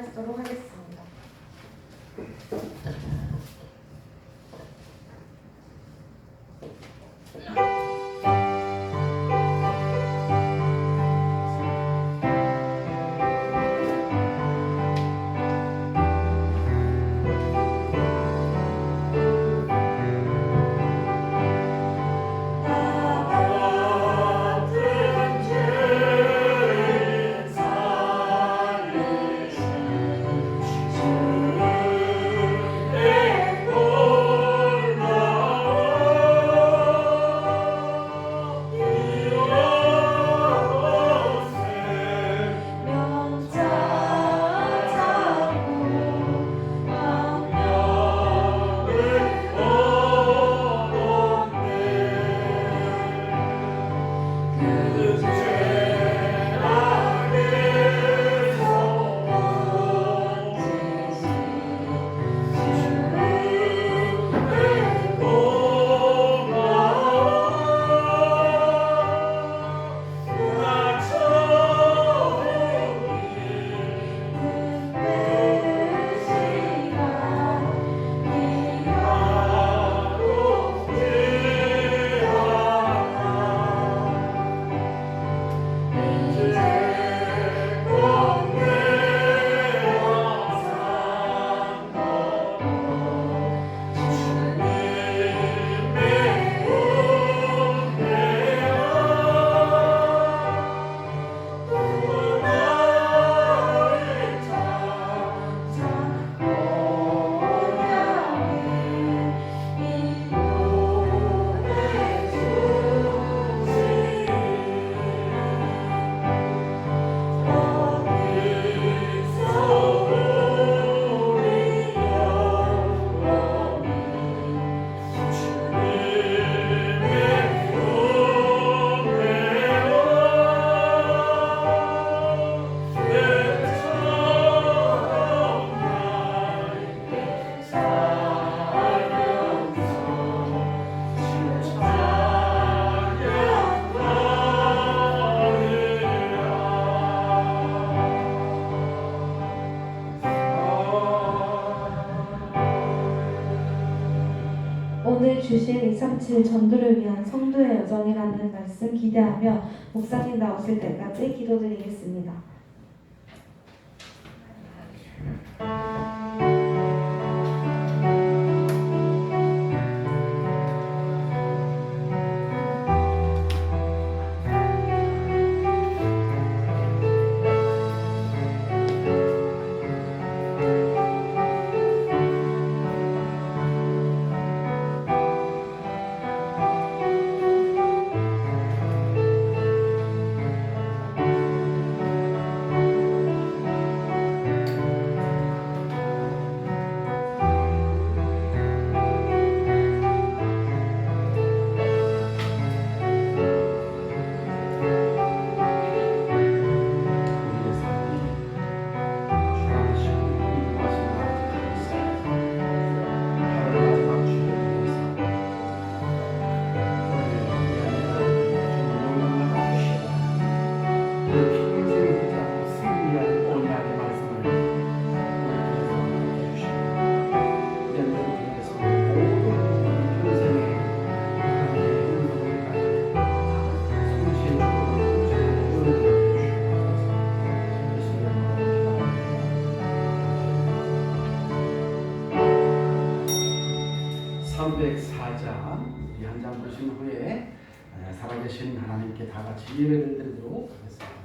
하도록 하겠습니다. 오늘 주신 237 전도를 위한 성도의 여정이라는 말씀 기대하며 목사님 나오실 때까지 기도드리겠습니다. 우리 한 장 보신 후에 살아계신 하나님께 다 같이 예배를 드리도록 하겠습니다.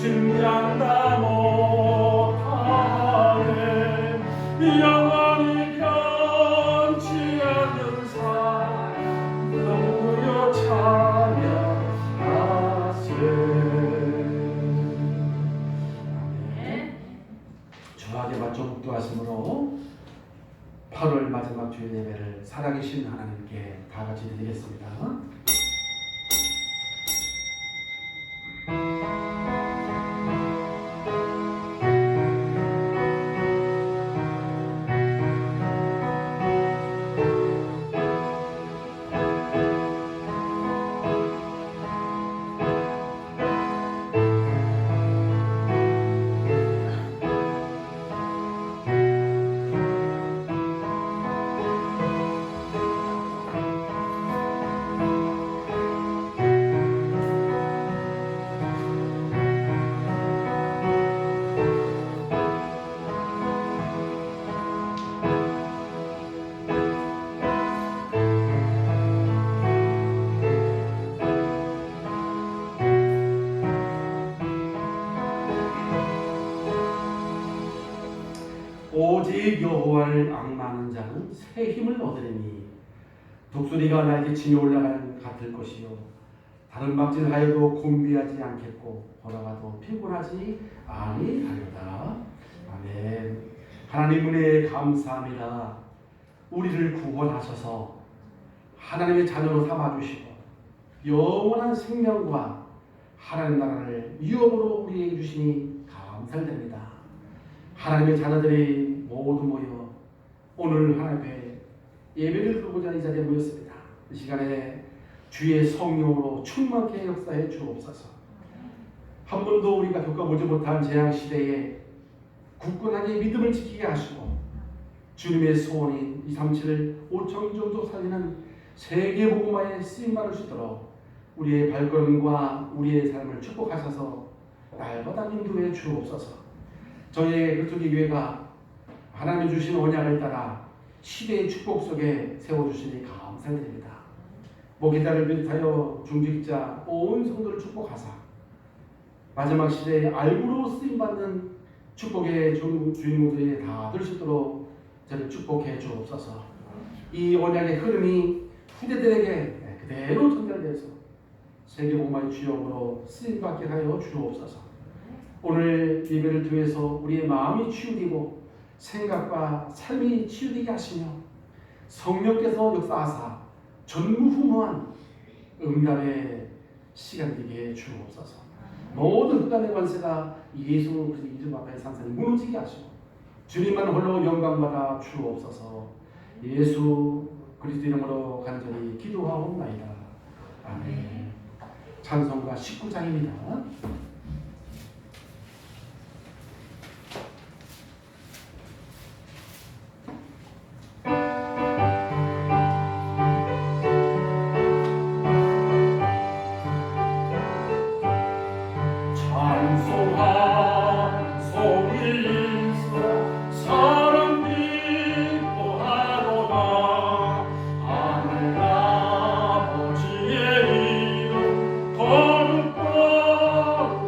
심장다 못하네 영원히 변치 않는 삶 누구여 찬양하세. 주하게 맞춰 묵도하심으로 8월 마지막 주일 예배를 살아계신 하나님께 다 같이 드리겠습니다. 오직 여호와를 앙망하는 자는 새 힘을 얻으리니 독수리가 날개 치며 올라가는 같을 것이요 다른 박질하여도 곤비하지 않겠고 걸어가도 피곤하지 아니하리로다. 아멘. 하나님 은혜에 감사합니다. 우리를 구원하셔서 하나님의 자녀로 삼아주시고 영원한 생명과 하나님 나라를 유업으로 우리에게 주시니 감사드립니다. 하나님의 자녀들이 모두 모여 오늘 하나님 앞에 예배를 드리고자 이 자리에 모였습니다. 이 시간에 주의 성령으로 충만케 역사해 주옵소서. 한 번도 우리가 겪어보지 못한 재앙시대에 굳건하게 믿음을 지키게 하시고 주님의 소원인 237을 5천 정도 살리는 세계복음화에 쓰임받을 수 있도록 우리의 발걸음과 우리의 삶을 축복하셔서 날마다 인도해 주옵소서. 저희의 그토기 교회가 하나님이 주신 언약을 따라 시대의 축복 속에 세워주시니 감사드립니다. 목회자를 비롯하여 중직자 온 성도를 축복하사 마지막 시대에 알고로 쓰임받는 축복의 주인공들이 다 될 수 있도록 저를 축복해 주옵소서. 이 언약의 흐름이 후대들에게 그대로 전달돼서 세계복음화의 주역으로 쓰임받게 하여 주옵소서. 오늘 예배를 통해서 우리의 마음이 치유되고 생각과 삶이 치유되게 하시며 성령께서 역사하사 전무후무한 응답의 시간 되게 주옵소서. 모든 흑암의 관세가 예수 그리스도 이름 앞에 상상이 무너지게 하시고 주님만 홀로 영광받아 주옵소서. 예수 그리스도 이름으로 간절히 기도하옵나이다. 아멘. 찬송가 19장입니다. 거룩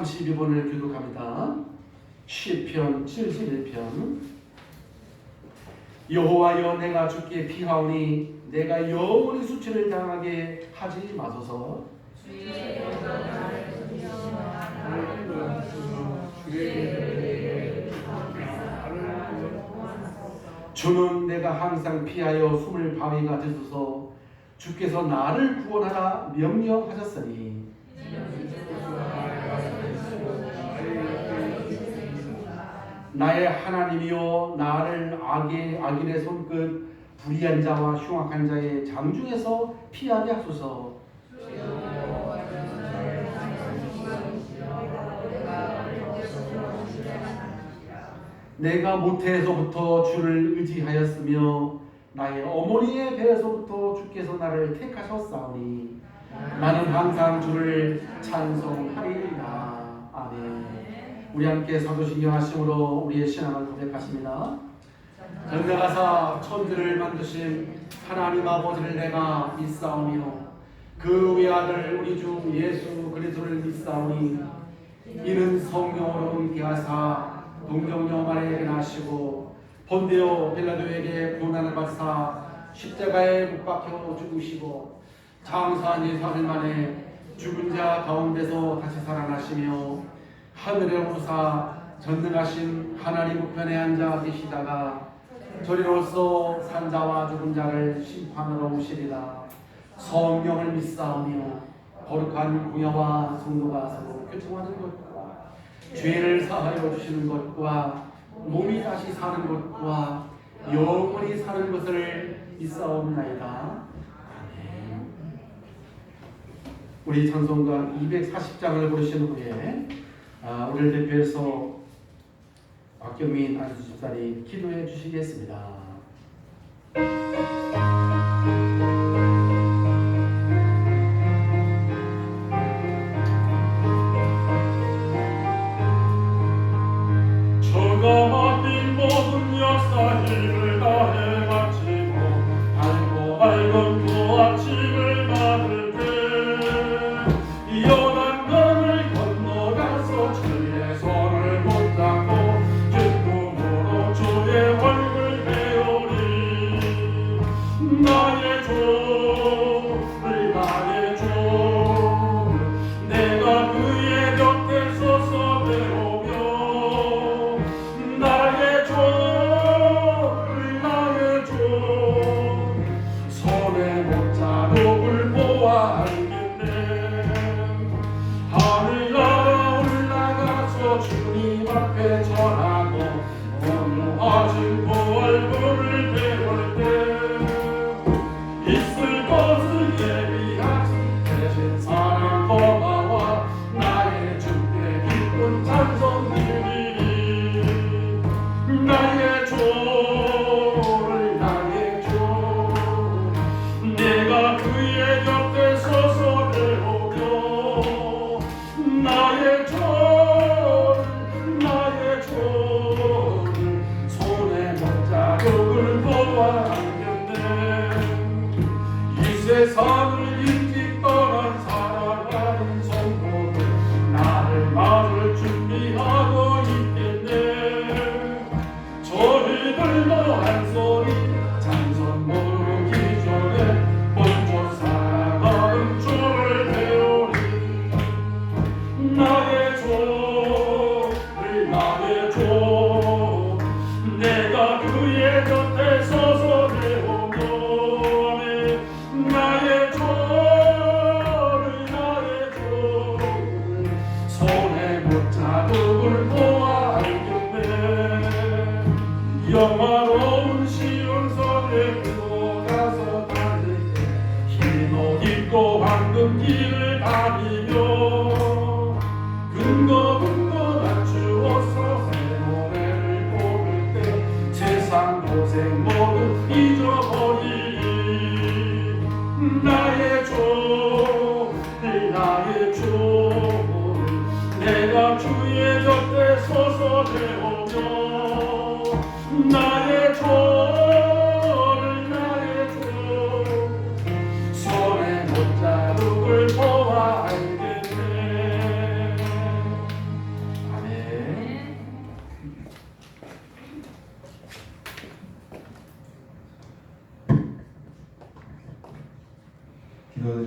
32번을 교독합니다. 시편 71편. 여호와여, 내가 주께 피하오니 내가 영원히 수치를 당하게 하지 마소서. 주는 내가 항상 피하여 숨을 바위가 되소서. 주께서 나를 구원하라 명령하셨으니 나의 하나님이여, 나를 악인의 손끝 불의한 자와 흉악한 자의 장중에서 피하게 하소서. 내가 모태에서부터 주를 의지하였으며 나의 어머니의 배에서부터 주께서 나를 택하셨사오니 나는 항상 주를 찬송하리이다. 아멘. 우리 함께 사도신경 하심으로 우리의 신앙을 고백하십니다. 전능하사 천지를 만드신 하나님 아버지를 내가 믿사오며 그 외아들 우리 주 예수 그리스도를 믿사오니 이는 성령으로 임재하사 동정녀 마리아에게 나시고 본디오 빌라도에게 고난을 받사 십자가에 못 박혀 죽으시고 장사한 지 3일 만에 죽은 자 가운데서 다시 살아나시며 하늘에 오르사 전능하신 하나님 우편에 앉아 계시다가 저리로서 산자와 죽은 자를 심판하러 오시리라. 성령을 믿사오며 거룩한 공야와 성도가 서로 교통하는 것과 죄를 사하여 주시는 것과 몸이 다시 사는 것과 영원히 사는 것을 믿사옵나이다. 아멘. 우리 찬송가 240장을 부르신 후에 우리를 대표해서 박경민 안수집사님 기도해 주시겠습니다. 저가 맡긴 모든 역사 힘을 다해 바치고 밝고 밝은 그 아침을 맞을 때 연한 강을 건너가서 주의 손을 붙잡고 기쁨으로 주의 얼굴 배우리. 나의 주, 나의 주, 내가 그의 곁에 서서 배우며 나의 주,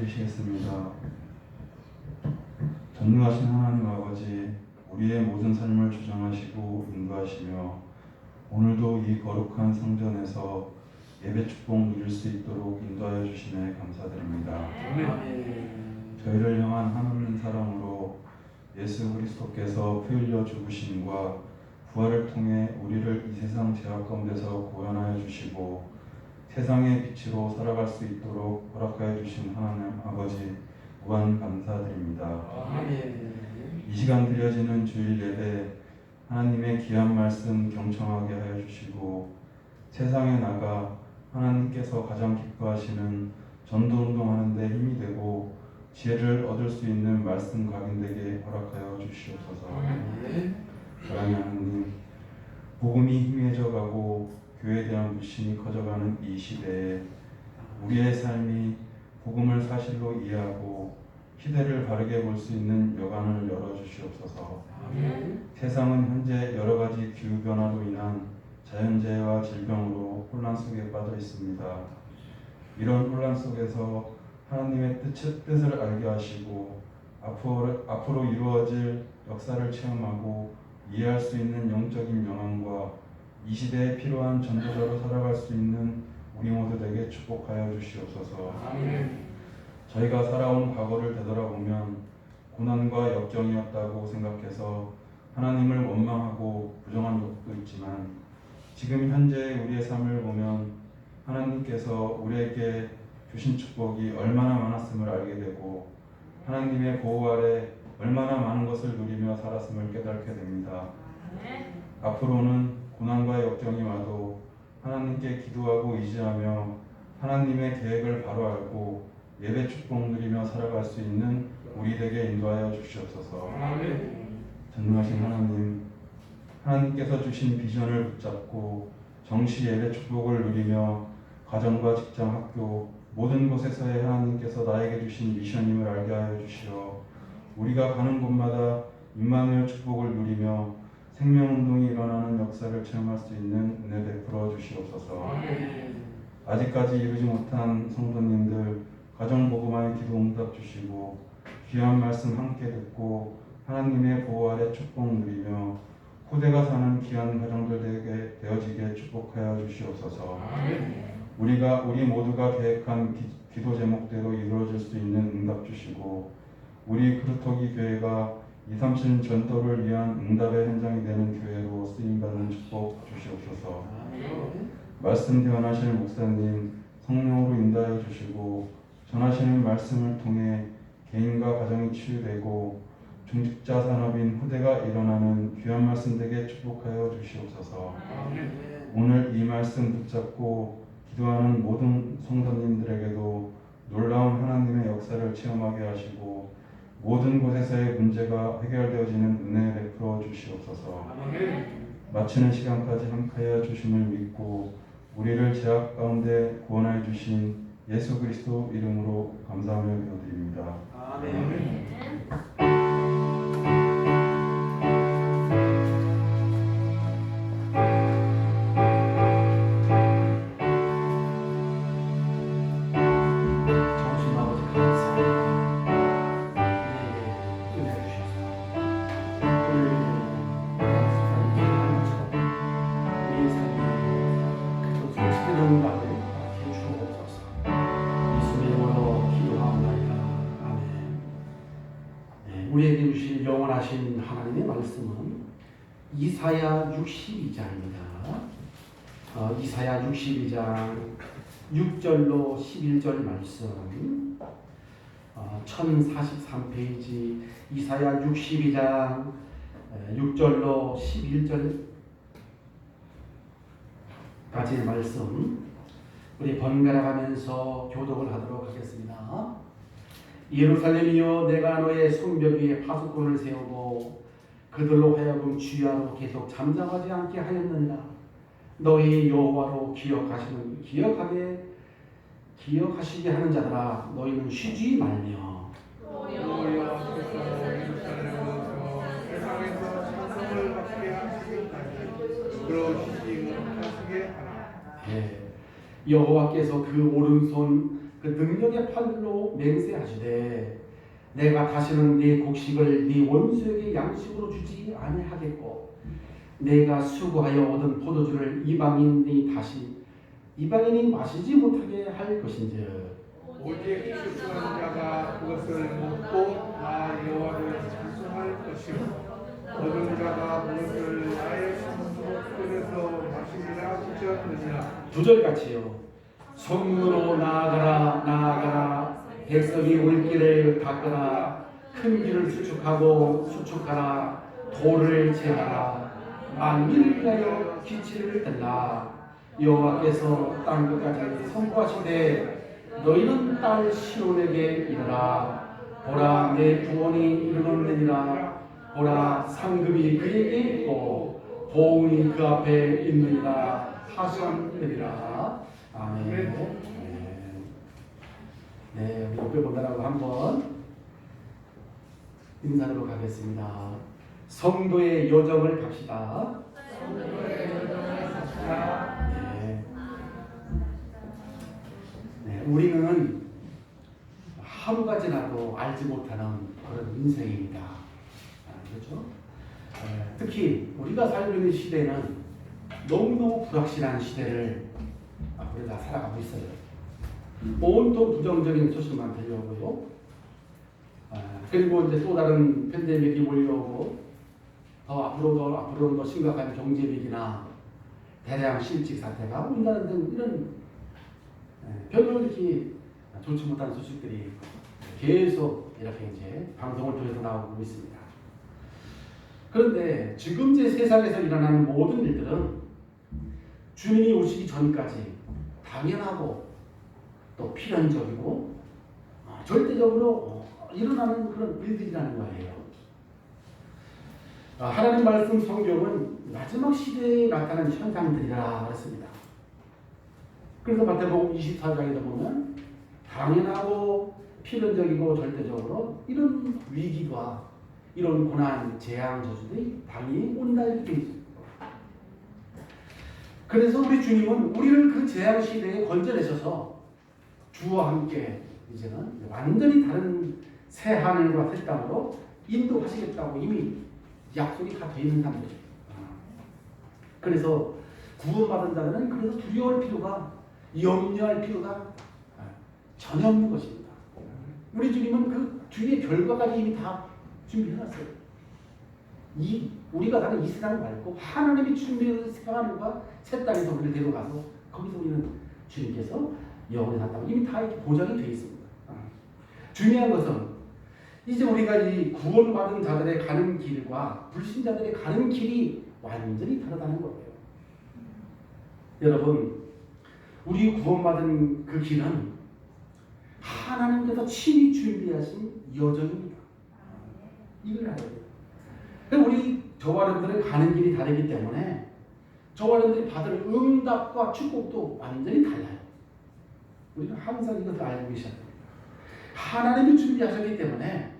기도드리시겠습니다. 전능하신 하나님 아버지, 우리의 모든 삶을 주장하시고 인도하시며 오늘도 이 거룩한 성전에서 예배 축복 누릴 수 있도록 인도하여 주심에 감사드립니다. 저희를 향한 한없는 사랑으로 예수 그리스도께서 피 흘려 죽으심과 부활을 통해 우리를 이 세상 죄악 가운데서 구원하여 주시고 세상의 빛으로 살아갈 수 있도록 허락하여 주신 하나님 아버지 무한 감사드립니다. 이 시간 드려지는 주일 예배 하나님의 귀한 말씀 경청하게 하여 주시고 세상에 나가 하나님께서 가장 기뻐하시는 전도운동하는 데 힘이 되고 지혜를 얻을 수 있는 말씀 각인되게 허락하여 주시옵소서. 사랑하는 하나님, 복음이 희미해져 가고 교회에 대한 불신이 커져가는 이 시대에 우리의 삶이 복음을 사실로 이해하고 시대를 바르게 볼 수 있는 여간을 열어주시옵소서. 세상은 현재 여러 가지 기후변화로 인한 자연재해와 질병으로 혼란 속에 빠져 있습니다. 이런 혼란 속에서 하나님의 뜻을 알게 하시고 앞으로 이루어질 역사를 체험하고 이해할 수 있는 영적인 영향과 이 시대에 필요한 전도자로 살아갈 수 있는 우리 모두에게 축복하여 주시옵소서. 저희가 살아온 과거를 되돌아보면 고난과 역경이었다고 생각해서 하나님을 원망하고 부정한 적도 있지만 지금 현재의 우리의 삶을 보면 하나님께서 우리에게 주신 축복이 얼마나 많았음을 알게 되고 하나님의 보호 아래 얼마나 많은 것을 누리며 살았음을 깨닫게 됩니다. 앞으로는 고난과 역경이 와도 하나님께 기도하고 의지하며 하나님의 계획을 바로 알고 예배 축복 누리며 살아갈 수 있는 우리에게 인도하여 주시옵소서. 전능하신 하나님, 하나님께서 주신 비전을 붙잡고 정시 예배 축복을 누리며 가정과 직장, 학교 모든 곳에서의 하나님께서 나에게 주신 미션임을 알게 하여 주시어 우리가 가는 곳마다 임마누엘 축복을 누리며 생명운동이 일어나는 역사를 체험할 수 있는 은혜 베풀어 주시옵소서. 아직까지 이루지 못한 성도님들 가정복음화의 기도 응답 주시고 귀한 말씀 함께 듣고 하나님의 보호 아래 축복 누리며 후대가 사는 귀한 가정들에게 되어지게 축복하여 주시옵소서. 우리 모두가 계획한 기도 제목대로 이루어질 수 있는 응답 주시고 우리 그루터기 교회가 237 전도를 위한 응답의 현장이 되는 교회로 쓰임받는 축복 주시옵소서. 말씀 대언하실 목사님 성령으로 인도하여 주시고 전하시는 말씀을 통해 개인과 가정이 치유되고 중직자 산업인 후대가 일어나는 귀한 말씀 되게 축복하여 주시옵소서. 오늘 이 말씀 붙잡고 기도하는 모든 성도님들에게도 놀라운 하나님의 역사를 체험하게 하시고 모든 곳에서의 문제가 해결되어지는 은혜 베풀어 주시옵소서. 마치는 시간까지 함께하여 주심을 믿고 우리를 죄악 가운데 구원하여 주신 예수 그리스도 이름으로 감사하며 기도드립니다. 아멘. 정신 아버지 감사합니다. 은혜 주셔서 오늘 우리 삶이 그 솔직한 날을 주옵소서. 예수의 이름으로 기도하옵나이다. 아멘. 네, 우리에게 주신 영원하신 하나님의 말씀은 이사야 62장입니다. 이사야 62장 6절로 11절 말씀 1043페이지 이사야 62장 6절로 11절까지의 말씀 우리 번갈아 가면서 교독을 하도록 하겠습니다. 예루살렘이여 내가 너의 성벽 위에 파수꾼을 세우고 그들로 하여금 주야로 계속 잠잠하지 않게 하였느니라. 너희 여호와로 기억하시게 하는 자들아 너희는 쉬지 말며 세상에서 찬송을 받게 하시기까지 부끄러우시지 못하시게 하라. 여호와께서 그 오른손 그 능력의 팔로 맹세하시되 내가 다시는 네 곡식을 네 원수에게 양식으로 주지 아니하겠고 내가 수고하여 얻은 포도주를 이방인이 마시지 못하게 할 것인즉 오직 수수한 자가 그것을 먹고 나 여호와를 찬송할 것이요 얻은 자가 무엇을 나의 손으로 마시리라 하지 않느니라. 두절같이요 성문으로 나아가라 백성이 올 길을 닦으라 큰 길을 수축하라 돌을 제하라 만민을 위하여 기치를 들라 여호와께서 땅끝까지 선포하시되 너희는 딸 시온에게 이르라 보라 내 구원이 이르렀느니라 보라 상급이 그에게 있고 보응이 그 앞에 있느니라 하셨느니라. 아멘. 네, 우리 옆에 본다라고 한번 인사로 가겠습니다. 성도의 여정을 갑시다. 네, 우리는 하루가 지나도 알지 못하는 그런 인생입니다. 그렇죠? 특히 우리가 살고 있는 시대는 너무너무 불확실한 시대를 우리가 살아가고 있어요. 온통 부정적인 소식만 들려오고요. 그리고 이제 또 다른 팬데믹이 몰려오고 앞으로는 더 심각한 경제 위기나 대량 실직 사태가 온다는 등 이런 별로 이렇게 좋지 못한 소식들이 계속 이렇게 이제 방송을 통해서 나오고 있습니다. 그런데 지금 제 세상에서 일어나는 모든 일들은 주님이 오시기 전까지 당연하고 또 필연적이고 절대적으로 일어나는 그런 일들이라는 거예요. 하나님 말씀 성경은 마지막 시대에 나타난 현상들이라 했습니다. 그래서 마태복음 24장에도 보면 당연하고 필연적이고 절대적으로 이런 위기가 이런 고난, 재앙, 저주들이 당연히 온다 이렇게 있습니다. 그래서 우리 주님은 우리를 그 재앙 시대에 건져내셔서 주와 함께 이제는 완전히 다른 새 하늘과 새 땅으로 인도하시겠다고 이미 약속이 다 되어 있는 사람들이에요. 그래서 구원받은 자들은 그래서 두려워할 필요가, 염려할 필요가 전혀 없는 것입니다. 우리 주님은 그 뒤에 결과까지 이미 다 준비해놨어요. 우리가 사는 이 세상 말고 하나님이 준비해놓은 새 하늘과 새 땅에서 우리를 데려가서 거기서 우리는 주님께서 영원히 산다고 이미 다 보장이 되어 있습니다. 중요한 것은 이제 우리가 이 구원받은 자들의 가는 길과 불신자들의 가는 길이 완전히 다르다는 거예요. 여러분, 우리 구원받은 그 길은 하나님께서 친히 준비하신 여정입니다. 이걸 알아야 돼요. 우리 저와 여러분들은 가는 길이 다르기 때문에 저와 여러분들이 받을 응답과 축복도 완전히 달라요. 우리는 항상 이것을 알고 계셔야 됩니다. 하나님이 준비하셨기 때문에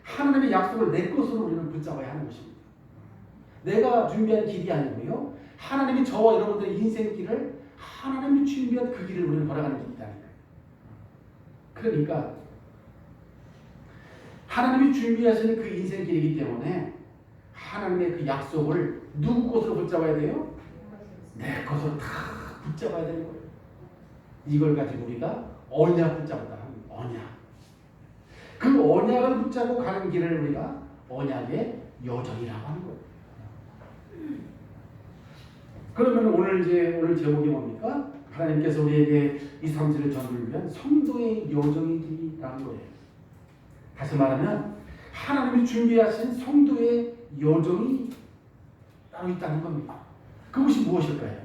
하나님의 약속을 내 것으로 우리는 붙잡아야 하는 것입니다. 내가 준비한 길이 아니고요. 하나님이 저와 여러분들의 인생길을 하나님이 준비한 그 길을 우리는 걸어가는 길이다. 그러니까 하나님이 준비하시는 그 인생길이기 때문에 하나님의 그 약속을 누구 것으로 붙잡아야 돼요? 내 것으로 다 붙잡아야 되는 거예요. 이걸 가지고 우리가 언약 붙잡았다 하는 언약. 그 언약을 붙잡고 가는 길을 우리가 언약의 여정이라고 하는 거예요. 그러면 오늘 제목이 뭡니까? 하나님께서 우리에게 2, 3절의 전도를 위한 성도의 여정이라는 거예요. 다시 말하면 하나님이 준비하신 성도의 여정이 따로 있다는 겁니다. 그것이 무엇일까요?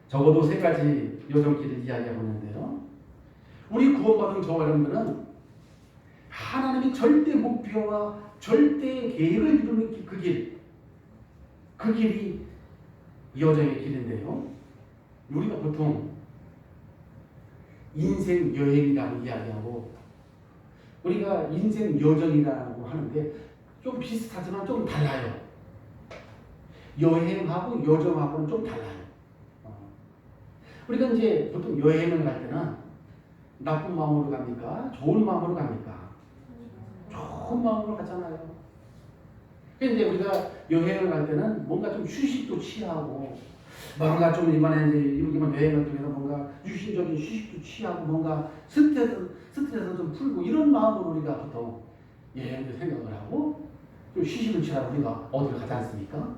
적어도 세 가지 여정길을 이야기하고 있는데요. 우리 구원받은 저와 여러분들은 하나님의 절대 목표와 절대 계획을 이루는 그 길, 그 길이 여정의 길인데요. 우리가 보통 인생 여행이라고 이야기하고 우리가 인생 여정이라고 하는데 좀 비슷하지만 좀 달라요. 여행하고 여정하고는 좀 달라요. 우리가 이제 보통 여행을 갈 때는 나쁜 마음으로 갑니까? 좋은 마음으로 갑니까? 좋은 마음으로 가잖아요. 근데 우리가 여행을 갈 때는 뭔가 좀 휴식도 취하고 뭔가 좀 이번에 이번 여행을 통해서 뭔가 유신적인 휴식도 취하고 뭔가 스트레스 좀 풀고 이런 마음으로 우리가 보통 여행을 생각을 하고 좀 휴식을 취하고 우리가 어디를 가지 않습니까?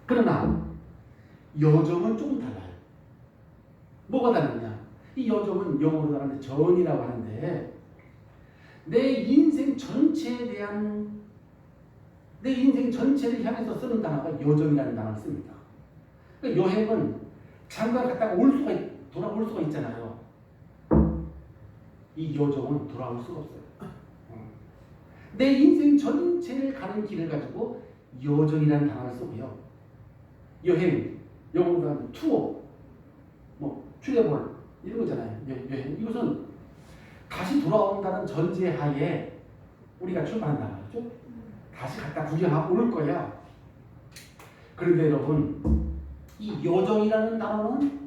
그러나 여정은 조금 달라요. 뭐가 다르냐? 이 여정은 영어로 말하는데 전이라고 하는데 내 인생 전체에 대한 내 인생 전체를 향해서 쓰는 단어가 여정이라는 단어를 씁니다. 그러니까 여행은 잠깐 갔다가 돌아올 수가 있잖아요. 이 여정은 돌아올 수가 없어요. 내 인생 전체를 가는 길을 가지고 여정이라는 단어를 쓰고요. 여행, 영어로 하면 투어, 뭐 트래블 이런 거잖아요. 여행. 이것은 다시 돌아온다는 전제하에 우리가 출발한다는 거죠. 다시 갔다 구경하고 올 거야. 그런데 여러분, 이 여정이라는 단어는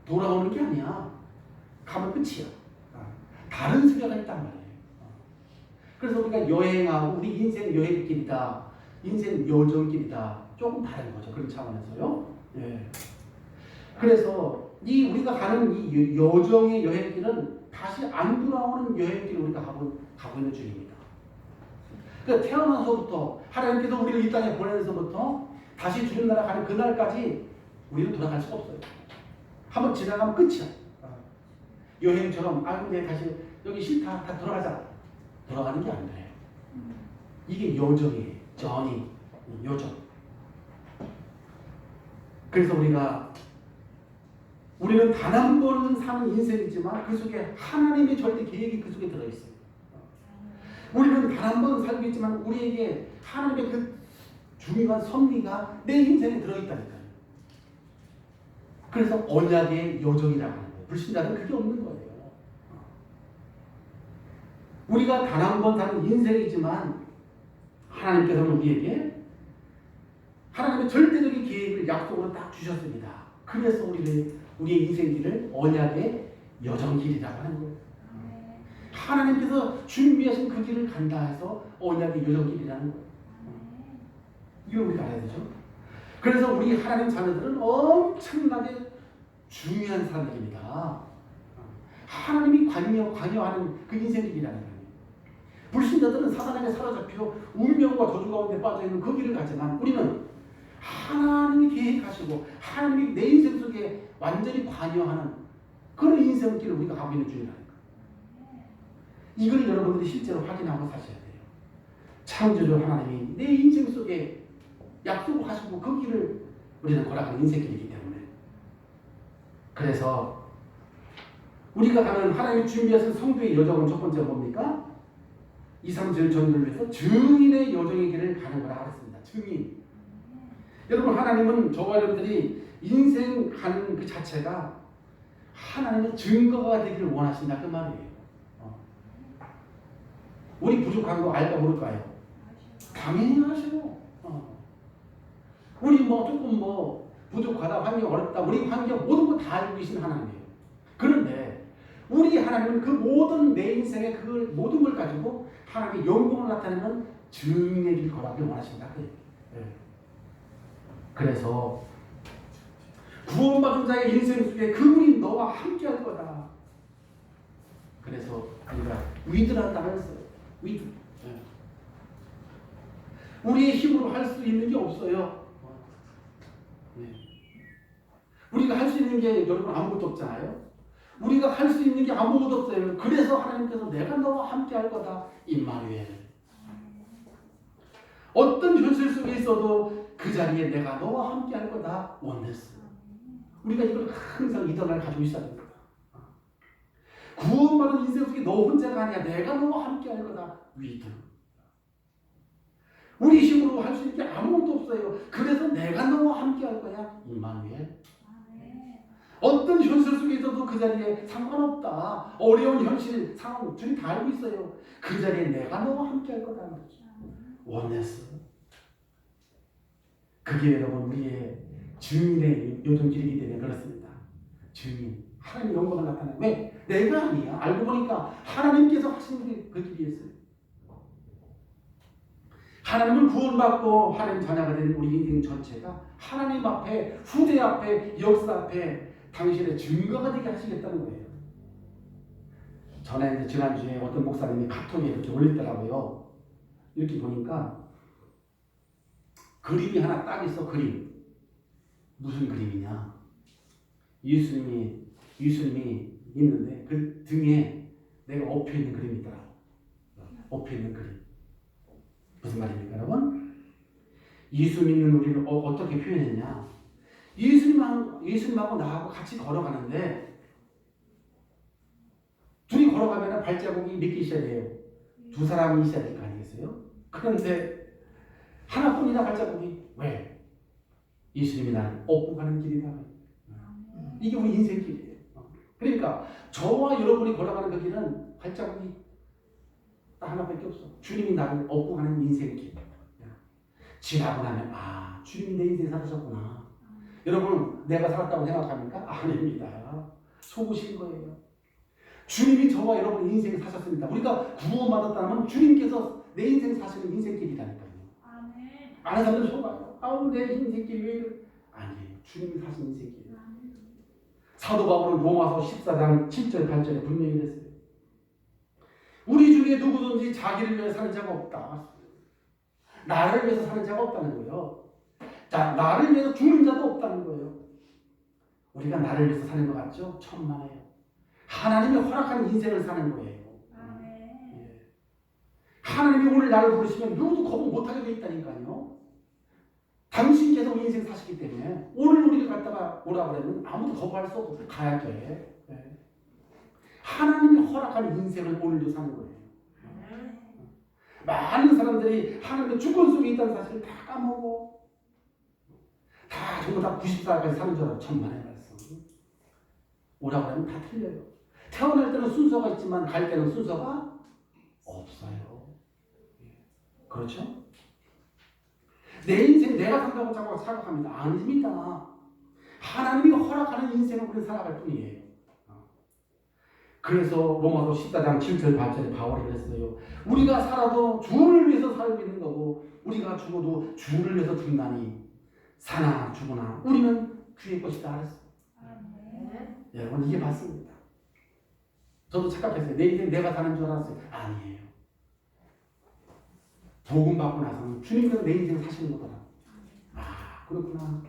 돌아오는 게 아니야. 가면 끝이야. 다른 수레가 있단 말이에요. 그래서 우리가 여행하고 우리 인생 여행길이다, 인생 여정길이다, 조금 다른 거죠. 그런 차원에서요. 예. 그래서 우리가 가는 이 여정의 여행길은 다시 안 돌아오는 여행길을 우리가 가고 있는 중입니다. 그러니까 태어나서부터 하나님께서 우리를 이 땅에 보내서부터 다시 주님 나라 가는 그날까지 우리는 돌아갈 수가 없어요. 한번 지나가면 끝이야. 여행처럼 근데 다시 여기 싫다, 다 돌아가자. 돌아가는 게 아니에요. 이게 여정이에요. 여정. 그래서 우리는 단 한 번 사는 인생이지만 그 속에 하나님의 절대 계획이 그 속에 들어있어요. 우리는 단 한 번 살고 있지만 우리에게 하나님의 그 중요한 섭리가 내 인생에 들어있다니까요. 그래서 언약의 여정이라고 하는 거예요. 불신자는 그게 없는 거예요. 우리가 단 한 번 사는 인생이지만 하나님께서는 우리에게 하나님의 절대적인 계획을 약속으로 딱 주셨습니다. 그래서 우리의 인생길을 언약의 여정길이라고 하는 거예요. 하나님께서 준비하신 그 길을 간다 해서 언약의 여정길이라는 거예요. 이걸 우리가 알아야 되죠. 그래서 우리 하나님 자녀들은 엄청나게 중요한 사람들입니다. 하나님이 관여하는 그 인생길이라는 거예요. 불신자들은 사단에게 사로잡혀 운명과 저주 가운데 빠져있는 그 길을 가지만 우리는 하나님이 계획하시고 하나님이 내 인생 속에 완전히 관여하는 그런 인생길을 우리가 가고 있는 중이라는 거예요. 이걸 여러분들이 실제로 확인하고 사셔야 돼요. 창조주 하나님이 내 인생 속에 약속을 하시고 그 길을 우리는 걸어가는 인생길이기 때문에 그래서 우리가 가는 하나님이 준비하신 성도의 여정은 첫 번째 뭡니까? 2, 3절 전도를 위해서 증인의 여정의 길을 가는 거라 그랬습니다. 증인. 여러분 하나님은 저와 여러분들이 인생 가는 그 자체가 하나님의 증거가 되기를 원하신다 그 말이에요. 우리 부족한 거 알까 모를까요? 당연히 아시고 우리 조금 부족하다, 환경 어렵다, 우리 환경 모든 거 다 알고 계신 하나님이에요. 그런데 우리 하나님은 그 모든 내 인생의 그 모든 걸 가지고 하나님의 영광을 나타내는 증인의 길 걸어가길 원하신다. 그래서 구원받은 자의 인생 속에 그분이 너와 함께 할 거다. 그래서 우리가 위드라고 했어요. 위드. 우리의 힘으로 할 수 있는 게 없어요. 우리가 할 수 있는 게 여러분 아무것도 없잖아요. 우리가 할 수 있는 게 아무것도 없어요. 그래서 하나님께서 내가 너와 함께 할 거다. 임마누엘. 어떤 현실 속에 있어도 그 자리에 내가 너와 함께 할 거다. 원네스. 우리가 이걸 항상 이 단어를 가지고 있어야 됩니다. 구원받은 인생 속에 너 혼자가 아니야. 내가 너와 함께 할 거다. 위드. 우리 힘으로 할 수 있는 게 아무것도 없어요. 그래서 내가 너와 함께 할 거야. 임마누엘. 어떤 현실 속에 있어도 그 자리에 상관없다. 어려운 현실 상황 주님 다 알고 있어요. 그 자리에 내가 너와 함께 할 거다. 원네스. 그게 여러분 우리의 증인의 요정길이기 때문에 그렇습니다. 증인. 하나님의 영광을 나타내는 왜? 내가 아니야. 알고 보니까 하나님께서 하신 그 길이었어요. 하나님을 구원받고 하나님 자녀가 된 우리 인생 전체가 하나님 앞에, 후대 앞에, 역사 앞에 당신의 증거가 되게 하시겠다는 거예요. 전에 지난주에 어떤 목사님이 카톡에 이렇게 올렸더라고요. 이렇게 보니까 그림이 하나 딱 있어. 그림. 무슨 그림이냐? 예수님이 있는데 그 등에 내가 엎여 있는 그림이 있더라고. 엎여 있는 그림. 무슨 말입니까, 여러분? 예수 믿는 우리를 어떻게 표현했냐? 예수님하고 나하고 같이 걸어가는데 둘이 걸어가면 발자국이 몇 개 있어야 돼요? 두 사람이 있어야 될 거 아니겠어요? 그런데 하나뿐이다 발자국이. 왜? 예수님이 나를 업고 가는 길이다. 이게 우리 인생길이에요. 그러니까 저와 여러분이 걸어가는 그 길은 발자국이 딱 하나밖에 없어. 주님이 나를 업고 가는 인생길. 지나고 나면 주님이 내 인생 살으셨구나. 여러분 내가 살았다고 생각합니까? 아닙니다. 속으신 거예요. 주님이 저와 여러분 인생을 사셨습니다. 우리가 구원받았다면 주님께서 내 인생 사시는 인생길이라니까요. 많은 사람들이 속아요. 내 인생길이 왜 이래? 아니에요. 주님이 사신 인생길이에요. 사도 바울은 로마서 14장 7절 8절에 분명히 그랬어요. 우리 중에 누구든지 자기를 위해 사는 자가 없다. 나를 위해서 사는 자가 없다는 거예요. 자, 나를 위해서 죽는 자도 없다는 거예요. 우리가 나를 위해서 사는 것 같죠? 천만에요. 하나님이 허락한 인생을 사는 거예요. 예. 하나님이 오늘 나를 부르시면 누구도 거부 못하게 돼 있다니까요. 당신께서 우리 인생 사시기 때문에 오늘 우리가 갔다가 오라 그러면 아무도 거부할 수 없고 가야 돼. 예. 하나님이 허락한 인생을 오늘도 사는 거예요. 많은 사람들이 하나님의 주권 속에 있다는 사실을 다 까먹어. 다 전부 다 90살까지 사는 줄 알고 천만의 말씀. 오라고 하면 다 틀려요. 태어날 때는 순서가 있지만 갈 때는 순서가 없어요. 그렇죠? 내 인생 내가 산다고 자꾸 생각합니다. 아닙니다. 하나님이 허락하는 인생을 우리는 살아갈 뿐이에요. 그래서 로마서 14장 7절 8절에 바울이 그랬어요. 우리가 살아도 주를 위해서 살고 있는 거고 우리가 죽어도 주를 위해서 죽나니 사나 죽으나 우리는 주의 것이다 그랬어요. 여러분 이게 맞습니다. 저도 착각했어요. 내 인생 내가 사는 줄 알았어요. 아니에요. 복음 받고 나서는 주님께서 내 인생을 사시는 거더라. 그렇구나.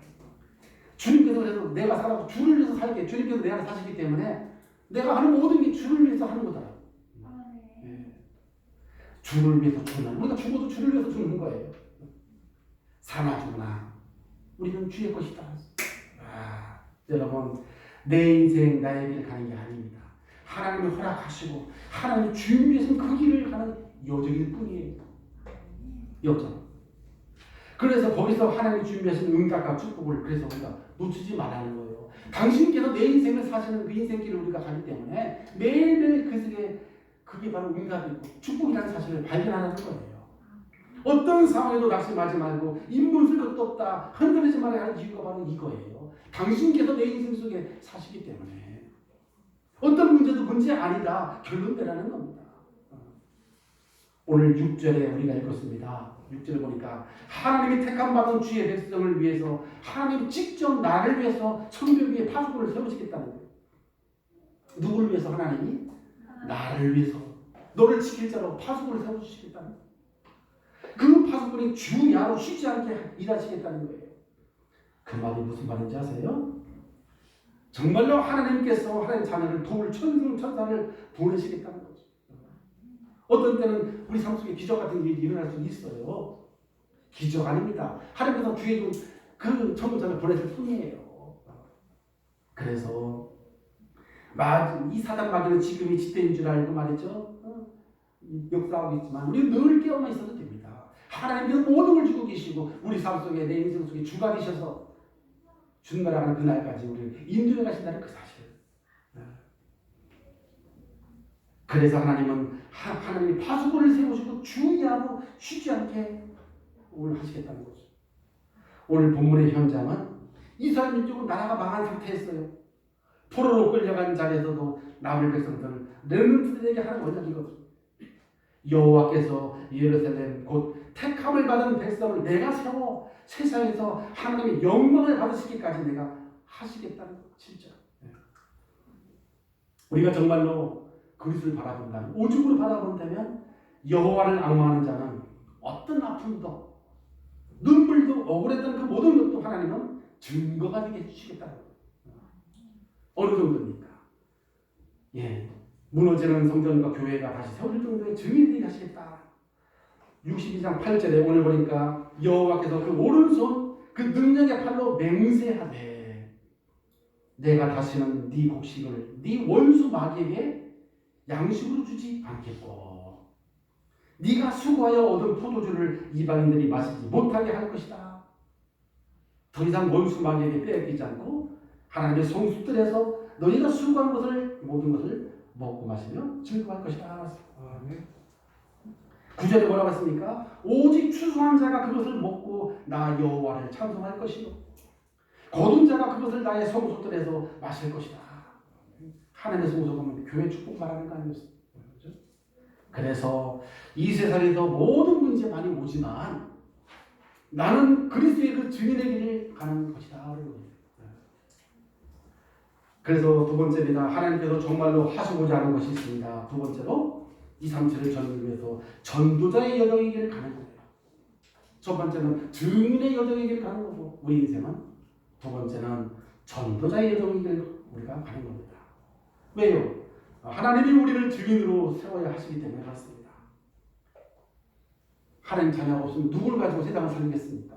주님께서 그래서 내가 살아도 주를 위해서 살게. 주님께서 내 안에 사시기 때문에 내가 하는 모든 게 주를 위해서 하는 거다. 예. 주를 위해서 죽는. 우리가 죽어도 주를 위해서 죽는 거예요. 사나 죽으나 우리는 주의 것이다. 여러분 내 인생 나의 길을 가는 게 아닙니다. 하나님이 허락하시고 하나님이 준비해서 그 길을 가는 여정일 뿐이에요. 여정. 그래서 거기서 하나님이 준비하신 응답과 축복을 그래서 우리가 놓치지 말라는 거예요. 당신께서 내 인생을 사시는 그 인생길을 우리가 가기 때문에 매일매일 그 속에 그게 바로 응답이고 축복이라는 사실을 발견하는 거예요. 어떤 상황에도 낙심하지 말고 인문술 것도 없다 흔들리지 말아야 하는 이유가 바로 이거예요. 당신께서 내 인생 속에 사시기 때문에 어떤 문제도 문제 아니다 결론 내라는 겁니다. 오늘 6절에 우리가 읽었습니다. 6절을 보니까 하나님이 택함 받은 주의 백성을 위해서 하나님이 직접 나를 위해서 성벽 위에 파수꾼을 세우시겠다는 거예요. 누구를 위해서 하나님이? 나를 위해서 너를 지킬 자로 파수꾼을 세워주시겠다는 거예요. 그 파수꾼이 주야로 쉬지 않게 일하시겠다는 거예요. 그 말이 무슨 말인지 아세요? 정말로 하나님께서 하나님 자녀를 도울 천사를 보내시겠다는 거죠. 어떤 때는 우리 삶 속에 기적 같은 일이 일어날 수 있어요. 기적 아닙니다. 하나님께서 주의 그 천사를 보내실 뿐이에요. 그래서 이 사단 마귀는 지금이 지때인 줄 알고 말이죠. 역사하고 있지만 우리는 늘 깨어만 있어도 됩니다. 하나님께서 모든 걸 주고 계시고 우리 삶 속에 내 인생 속에 주가 되셔서 준날아가는 그날까지 우리를 인도해 가신다는 그 사실. 그래서 하나님이 파수꾼을 세우시고 주야로 쉬지 않게 오늘 하시겠다는 거죠. 오늘 본문의 현장은 이스라엘 민족은 나라가 망한 상태였어요. 포로로 끌려간 자리에서도 남을 백성들 렘넌트들에게 하는 언약이거든. 여호와께서 예루살렘 곧 택함을 받은 백성을 내가 세워 세상에서 하나님의 영광을 받으시기까지 내가 하시겠다는 거 진짜. 우리가 정말로 그리스도를 바라본다면, 오죽으로 바라본다면 여호와를 앙망하는 자는 어떤 아픔도 눈물도 억울했던 그 모든 것도 하나님은 증거가 되게 해주시겠다는 거예요. 어느 정도입니까? 무너지는 성전과 교회가 다시 세워질 정도의 증인들이 하시겠다. 62장 8절에 오늘 보니까 여호와께서 그 오른손 그 능력의 팔로 맹세하되 내가 다시는 네 곡식을 네 원수 마귀에게 양식으로 주지 않겠고 네가 수고하여 얻은 포도주를 이방인들이 마시지 못하게 할 것이다. 더 이상 원수 마귀에게 빼앗기지 않고 하나님의 성수들에서 너희가 수고한 것을 모든 것을 먹고 마시며 즐거워할 것이다. 아멘. 9절에 뭐라고 했습니까? 오직 추수한 자가 그것을 먹고 나 여호와를 찬송할 것이요 거둔 자가 그것을 나의 성소들에서 마실 것이다. 하나님의 성소 보면 교회 축복 말하는 거 아니었어요? 그래서 이 세상에서 모든 문제 많이 오지만 나는 그리스도의 그 증인의 길을 가는 것이다. 그래서 두 번째입니다. 하나님께서 정말로 하시고자 하는 것이 있습니다. 두 번째로 2, 3절을 전하기 위해서 전도자의 여정의 길을 가는 거예요. 첫 번째는 증인의 여정의 길을 가는 거고 우리 인생은 두 번째는 전도자의 여정의 길을 우리가 가는 겁니다. 왜요? 하나님이 우리를 증인으로 세워야 하시기 때문에 그렇습니다. 하나님 자녀가 없으면 누굴 가지고 세상을 살리겠습니까?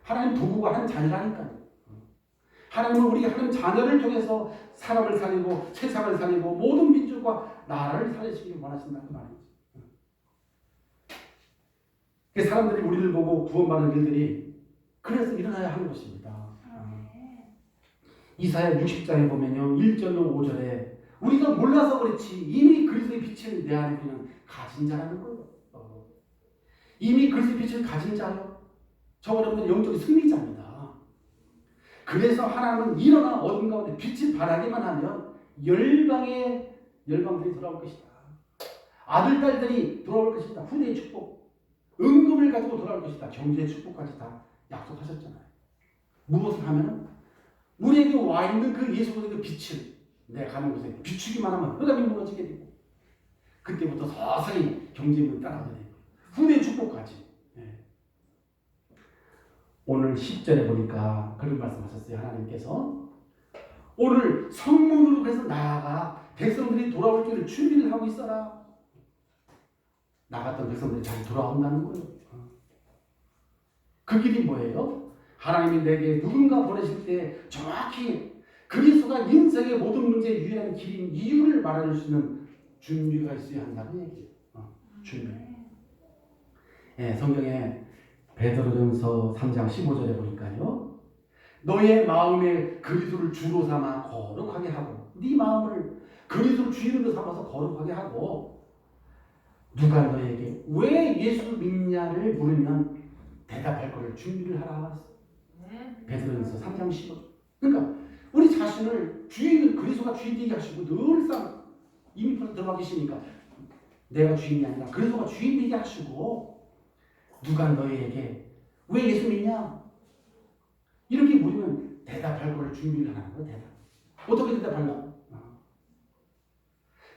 하나님 도구가 하나님 자녀라니까요. 하나님은 우리 하나님 자녀를 통해서 사람을 살리고 세상을 살리고 모든 민족과 나라를 살리시길 원하신다는 말이죠. 사람들이 우리를 보고 구원받는 일들이 그래서 일어나야 하는 것입니다. 이사야 60장에 보면요 1절로 5절에 우리가 몰라서 그렇지 이미 그리스도의 빛을 내 안에 그냥 가진 자라는 거예요. 이미 그리스도의 빛을 가진 자요. 저 여러분들 영적인 승리자입니다. 그래서 하나님은 일어나 어둠 가운데 빛이 바라기만 하면 열방들이 돌아올 것이다. 아들, 딸들이 돌아올 것이다. 후대의 축복, 은금을 가지고 돌아올 것이다. 경제의 축복까지 다 약속하셨잖아요. 무엇을 하면 우리에게 와 있는 그 예수 그리스도의 빛을 내가 가는 곳에 비추기만 하면 흑암이 무너지게 되고 그때부터 서서히 경제의 문이 따라가게 되고 후대의 축복까지. 오늘 10절에 보니까 그런 말씀하셨어요. 하나님께서 오늘 성문으로 그래서 나아가 백성들이 돌아올 줄을 준비를 하고 있어라. 나갔던 백성들이 다시 돌아온다는 거예요. 그 길이 뭐예요? 하나님이 내게 누군가 보내실 때 정확히 그리스도가 인생의 모든 문제에 유일한 길인 이유를 말해줄 수 있는 준비가 있어야 한다는 얘기예요. 준비. 성경에 베드로전서 3장 15절에 보니까요. 너의 마음에 그리스도를 주로 삼아 거룩하게 하고 네 마음을 그리스도를 주인으로 삼아서 거룩하게 하고 누가 너에게 왜 예수 믿냐를 물으면 대답할 것을 준비를 하라. 베드로전서 3장 15절. 그러니까 우리 자신을 주인을 그리스도가 주인 되게 하시고 늘상 이미 들어가 계시니까 내가 주인이 아니라 그리스도가 주인 되게 하시고 누가 너희에게 왜 예수 믿냐? 이렇게 물으면 대답할 걸 준비를 하는 거예요. 대답. 어떻게 대답하려고?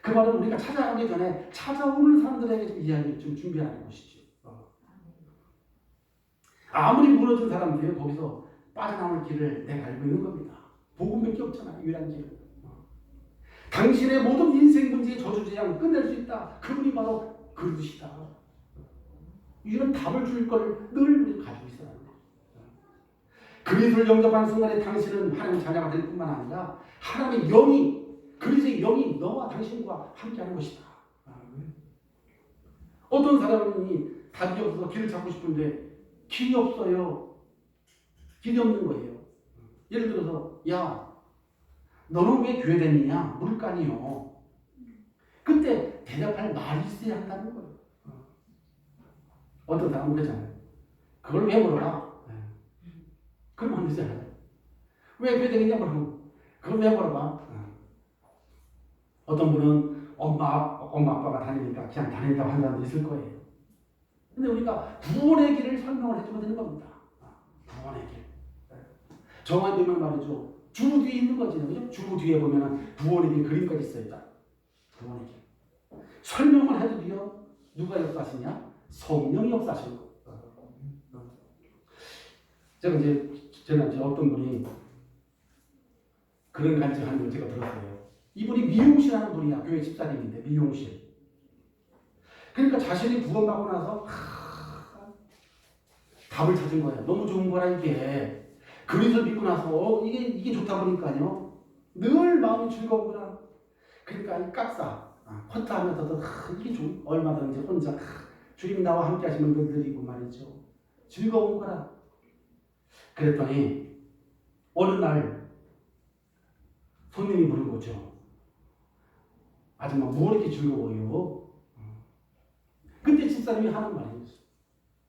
그 말은 우리가 찾아가기 전에 찾아오는 사람들에게 좀 이야기를 좀 준비하는 것이죠. 아무리 무너진 사람들이 거기서 빠져나올 길을 내가 알고 있는 겁니다. 복음밖에 없잖아요. 유일한 길은. 당신의 모든 인생 문제의 저주제약을 끝낼 수 있다. 그분이 바로 그리스도시다. 이런 답을 줄 걸 늘 우리 가지고 있어야 합니다. 그리스도를 영접하는 순간에 당신은 하나님의 자녀가 될 뿐만 아니라 하나님의 영이 그리스도의 영이 너와 당신과 함께하는 것이다. 어떤 사람이 답이 없어서 길을 찾고 싶은데 길이 없어요. 길이 없는 거예요. 예를 들어서 야 너는 왜 교회 다니냐? 물을 거 아니요. 그때 대답할 말이 있어야 한다는 거예요. 어떤 사람은 그러잖아요. 그걸 왜 물어봐? 그러면 안 되잖아요. 왜 교회 다니냐 물으면 그걸 왜 물어봐? 어떤 분은 엄마 아빠가 다니니까 그냥 다닌다고 하는 사람도 있을 거예요. 근데 우리가 구원의 길을 설명을 해주면 되는 겁니다. 구원의 길. 정한되면 말이죠. 주 뒤에 있는 거지. 그죠? 주 뒤에 보면은 구원의 길 그림까지 있어요. 구원의 길. 설명을 해도요. 누가 역사하시냐? 성령이 역사하시는 거. 제가 이제 어떤 분이 그런 간증하는 걸 제가 들었어요. 이분이 미용실하는 분이야. 교회 집사님인데 미용실. 그러니까 자신이 구원받고 나서 답을 찾은 거예요. 너무 좋은 거라 이게. 그리스도 믿고 나서 이게 좋다 보니까요. 늘 마음이 즐거우구나. 그러니까 이 깍사 헌타하면서도 이게 좀 얼마든지 혼자 주님 나와 함께 하시는 분들이고 말이죠. 즐거운 거라. 그랬더니 어느 날 손님이 물은 거죠. 아줌마 뭐 이렇게 즐거워요? 그때 집사님이 하는 말이었어요.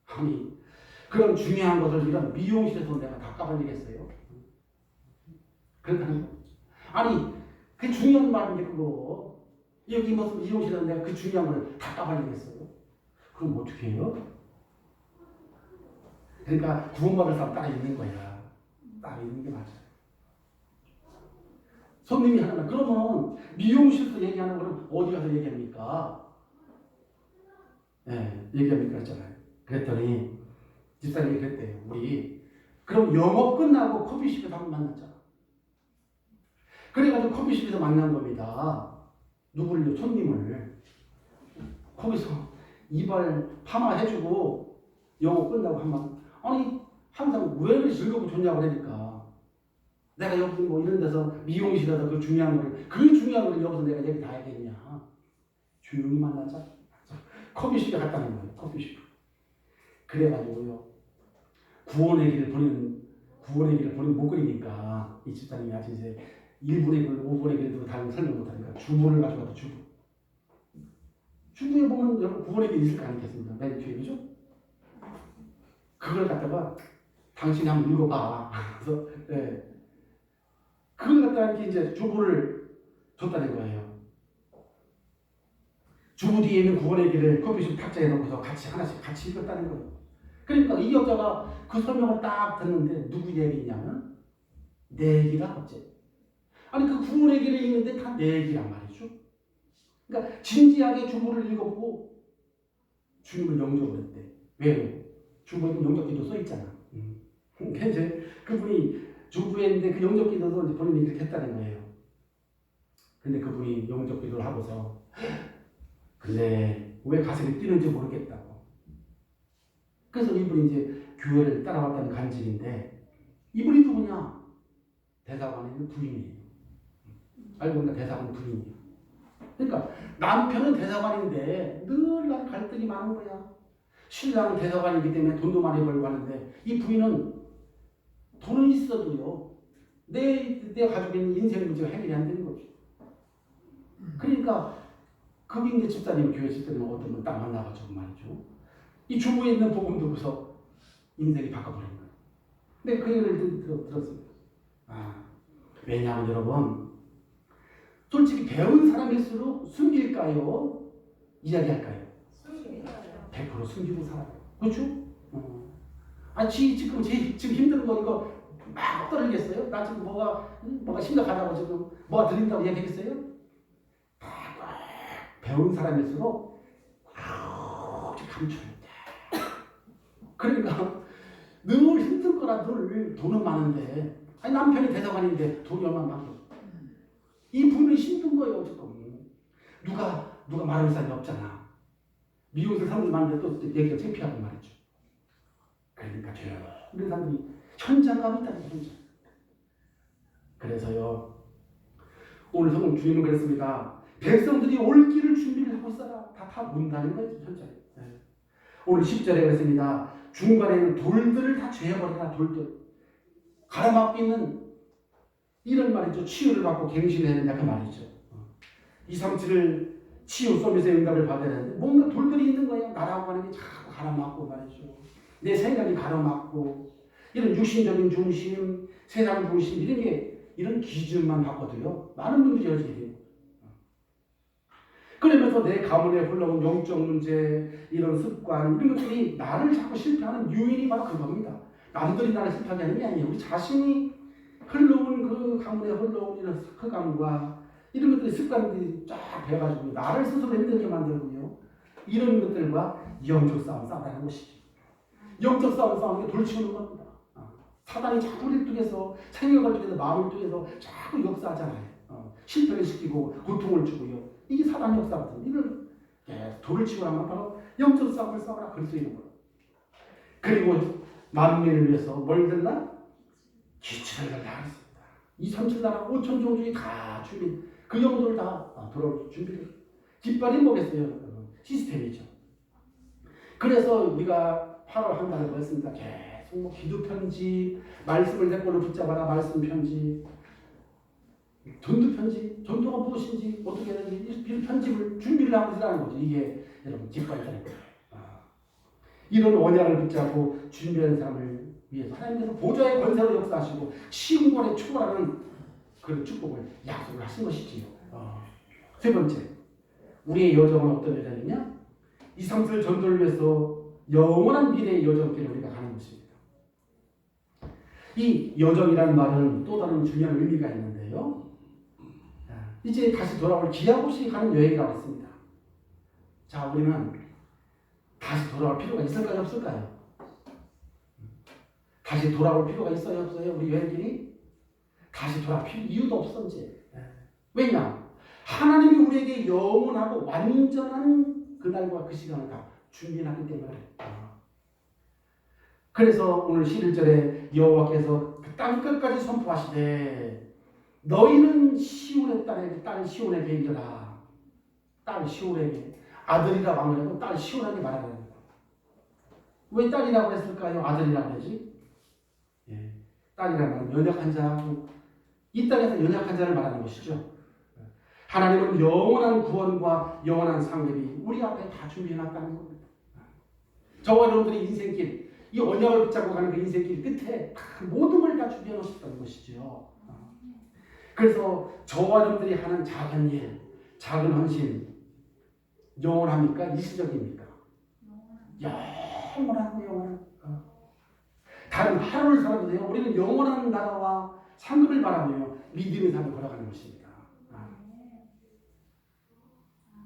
아니 그런 중요한 것을 이런 미용실에서 내가 다 까발리겠어요? 그렇다는 거. 아니 그 중요한 말인데 그거 여기 무슨 미용실에서 내가 그 중요한 걸 다 까발리겠어요? 그럼 어떻게 해요? 그러니까 구원받을 사람 따로 있는 거야. 따로 있는 게 맞아요. 손님이 하는 말. 그러면 미용실에서 얘기하는 거는 어디 가서 얘기합니까? 네, 얘기합니까? 했잖아요. 그랬더니 집사님이 그랬대요. 우리 그럼 영업 끝나고 커피숍에서 한번 만났자. 그래가지고 커피숍에서 만난 겁니다. 누구를요? 손님을. 거기서 이발 파마 해주고 영업 끝나고 한번 아니 항상 왜 이렇게 즐겁고 좋냐고 그러니까 내가 여기 뭐 이런 데서 미용실에서 그 중요한 걸 여기서 내가 얘기 다 해야겠냐. 조용히 만나자. 커피숍에 갔다는 거예요. 커피숍. 그래가지고요. 구원의 길을 보는 목걸이니까 이 집사님이 아직 이제 1분의 글, 5분의 글도 다 설명 못하니까 주부를 가져가도 주부에 보면 여러분 구원의 길이 있을 거 아니겠습니까? 맨 뒤에 그죠? 그걸 갖다가 당신이 한번 읽어봐. 그래서 네. 그걸 갖다가 이제 주부를 줬다는 거예요. 주부 뒤에 있는 구원의 길을 커피숍 탁자에 놓고서 하나씩 같이 읽었다는 거예요. 그러니까 이 여자가 그 설명을 딱 듣는데 누구 얘기냐면 내 얘기가 어째? 아니 그 구원의 길을 읽는데 다 내 얘기란 말이죠. 그러니까 진지하게 주부를 읽어보고 주님을 영접을 했대. 왜? 주부에는 영접기도 써 있잖아. 그러니까 이제 그분이 주부에 있는데 그 영접기도도 이제 본인이 그렇게 했다는 거예요. 근데 그분이 영접기도를 하고서 근데 왜 가슴이 뛰는지 모르겠다고. 그래서 이분이 이제 교회를 따라왔다는 간증인데 이분이 누구냐? 대사관에 있는 부인이에요. 알고 보니까 대사관 부인이에요. 그러니까 남편은 대사관인데 늘 나랑 갈등이 많은 거야. 신랑은 대사관이기 때문에 돈도 많이 벌고 하는데 이 부인은 돈은 있어도요. 내 가지고 있는 인생 문제가 해결이 안 되는 거죠. 그러니까 거기 이제 집사님, 교회 집사님 어떤 분 딱 만나가지고 말이죠. 이 주부에 있는 복음 듣고서 인생이 바꿔버린 거예요. 근데 그 얘기를 들었습니다. 왜냐하면 여러분, 솔직히 배운 사람일수록 숨길까요? 이야기할까요? 100% 숨기고 살아요. 그렇죠? 지금 힘든 거 이거 막 떨리겠어요? 나 지금 뭐가 심각하다고 지금 뭐가 들린다고 얘기했어요? 배운 사람일수록 감추는데. 그러니까 늘 힘든 거라 늘 돈은 많은데 아니 남편이 대사관인데 돈이 얼마 많아. 이 분이 힘든 거예요 지금. 누가 말할 사람이 없잖아. 미용실 사람들 많은데 또 얘기가 창피하고 말이죠. 그러니까 우리 사람들이 현장감이 있다는 현장. 그래서요 오늘 성경 주님은 그랬습니다. 백성들이 올 길을 준비를 하고 있어라. 다 문다는 거예요 현장에. 오늘 10절에 그랬습니다. 중간에 있는 돌들을 다 죄버리라. 돌들 가라막고 있는 이런 말이죠. 치유를 받고 갱신해야 된다 그 말이죠. 2, 3, 7을 치유 서비스의 응답을 받아야 되는데 뭔가 돌들이 있는 거예요. 나라고 하는 게 자꾸 가라막고 말이죠. 내 생각이 가로막고 이런 육신적인 중심, 세상 중심 이런 기준만 바꿔도요 많은 분들이 열지게 돼요. 그러면서 내 가문에 흘러온 영적 문제, 이런 습관, 이런 것들이 나를 자꾸 실패하는 요인이 바로 그겁니다. 남들이 나를 실패하게 하는 게 아니에요. 우리 자신이 흘러온 그 가문에 흘러온 이런 흑암과 이런 것들이 습관들이 쫙 배워가지고 나를 스스로 힘들게 만들고요. 이런 것들과 영적 싸움 싸우라는 것이죠. 영적 싸움 싸우는 게 돌치우는 겁니다. 사단이 자꾸 우리를 통해서 생각을 통해서 마음을 통해서 자꾸 역사하잖아요. 실패를 시키고 고통을 주고요. 이게 사단 역사거든요. 이걸 돌을 치고란 건 바로 영적 싸움을 싸우라 그럴 수 있는 거예요. 그리고 만민을 위해서 뭘 들라? 기치를 들라 했습니다. 2,3,7나라 5,000종 중에 다 주민 그 영혼들 다 돌아올 준비를 깃발이 뭐겠어요? 시스템이죠. 그래서 우리가 8월 한 달을 했습니다. 계속 뭐 기도 편지, 말씀을 내 걸로 붙잡아라 말씀 편지, 전도 편지, 전도가 무엇인지 어떻게 해야 되는지 이런 편집을 준비를 하고 있라는 거죠. 이게 여러분 깃발이라는 거예요. 이런 언약을 붙잡고 준비한 사람을 위해서 하나님께서 보좌의 권세로 역사하시고 시공간에 초월하는 그런 축복을 약속을 하신 것이지요. 세 번째, 우리의 여정은 어떤 여정이냐? 2, 3절 전도를 위해서 영원한 미래의 여정길을 우리가 가는 것입니다. 이 여정이라는 말은 또 다른 중요한 의미가 있는데요. 이제 다시 돌아올 기약 없이 가는 여행이라고 했습니다. 자, 우리는 다시 돌아올 필요가 있을까요? 없을까요? 다시 돌아올 필요가 있어요? 없어요? 우리 여행길이? 다시 돌아올 이유도 없어 이제. 왜냐? 하나님이 우리에게 영원하고 완전한 그날과 그 시간을 다 준비해놨기 때문에. 그래서 오늘 11절에 여호와께서 그 땅끝까지 선포하시되 너희는 시온의 딸 시온에게 이르라. 딸 시온에게 아들이라고 하면 딸 시온에게 말하는 거예요. 왜 딸이라고 했을까요? 아들이라고 하지? 딸이라는 말은 연약한 자, 이 땅에서 연약한 자를 말하는 것이죠. 하나님은 영원한 구원과 영원한 상급이 우리 앞에 다 준비해놨다는 겁니다. 저와 여러분들의 인생길, 이 언약을 붙잡고 가는 그 인생길 끝에 모든 걸 다 준비해놓으셨다는 것이죠. 그래서 저와 여러분들이 하는 작은 일, 작은 헌신, 영원합니까? 일시적입니까? 영원하고 영원한. 다른 하루를 살아도 돼요. 우리는 영원한 나라와 상급을 바라며 믿음의 삶을 걸어가는 것입니다.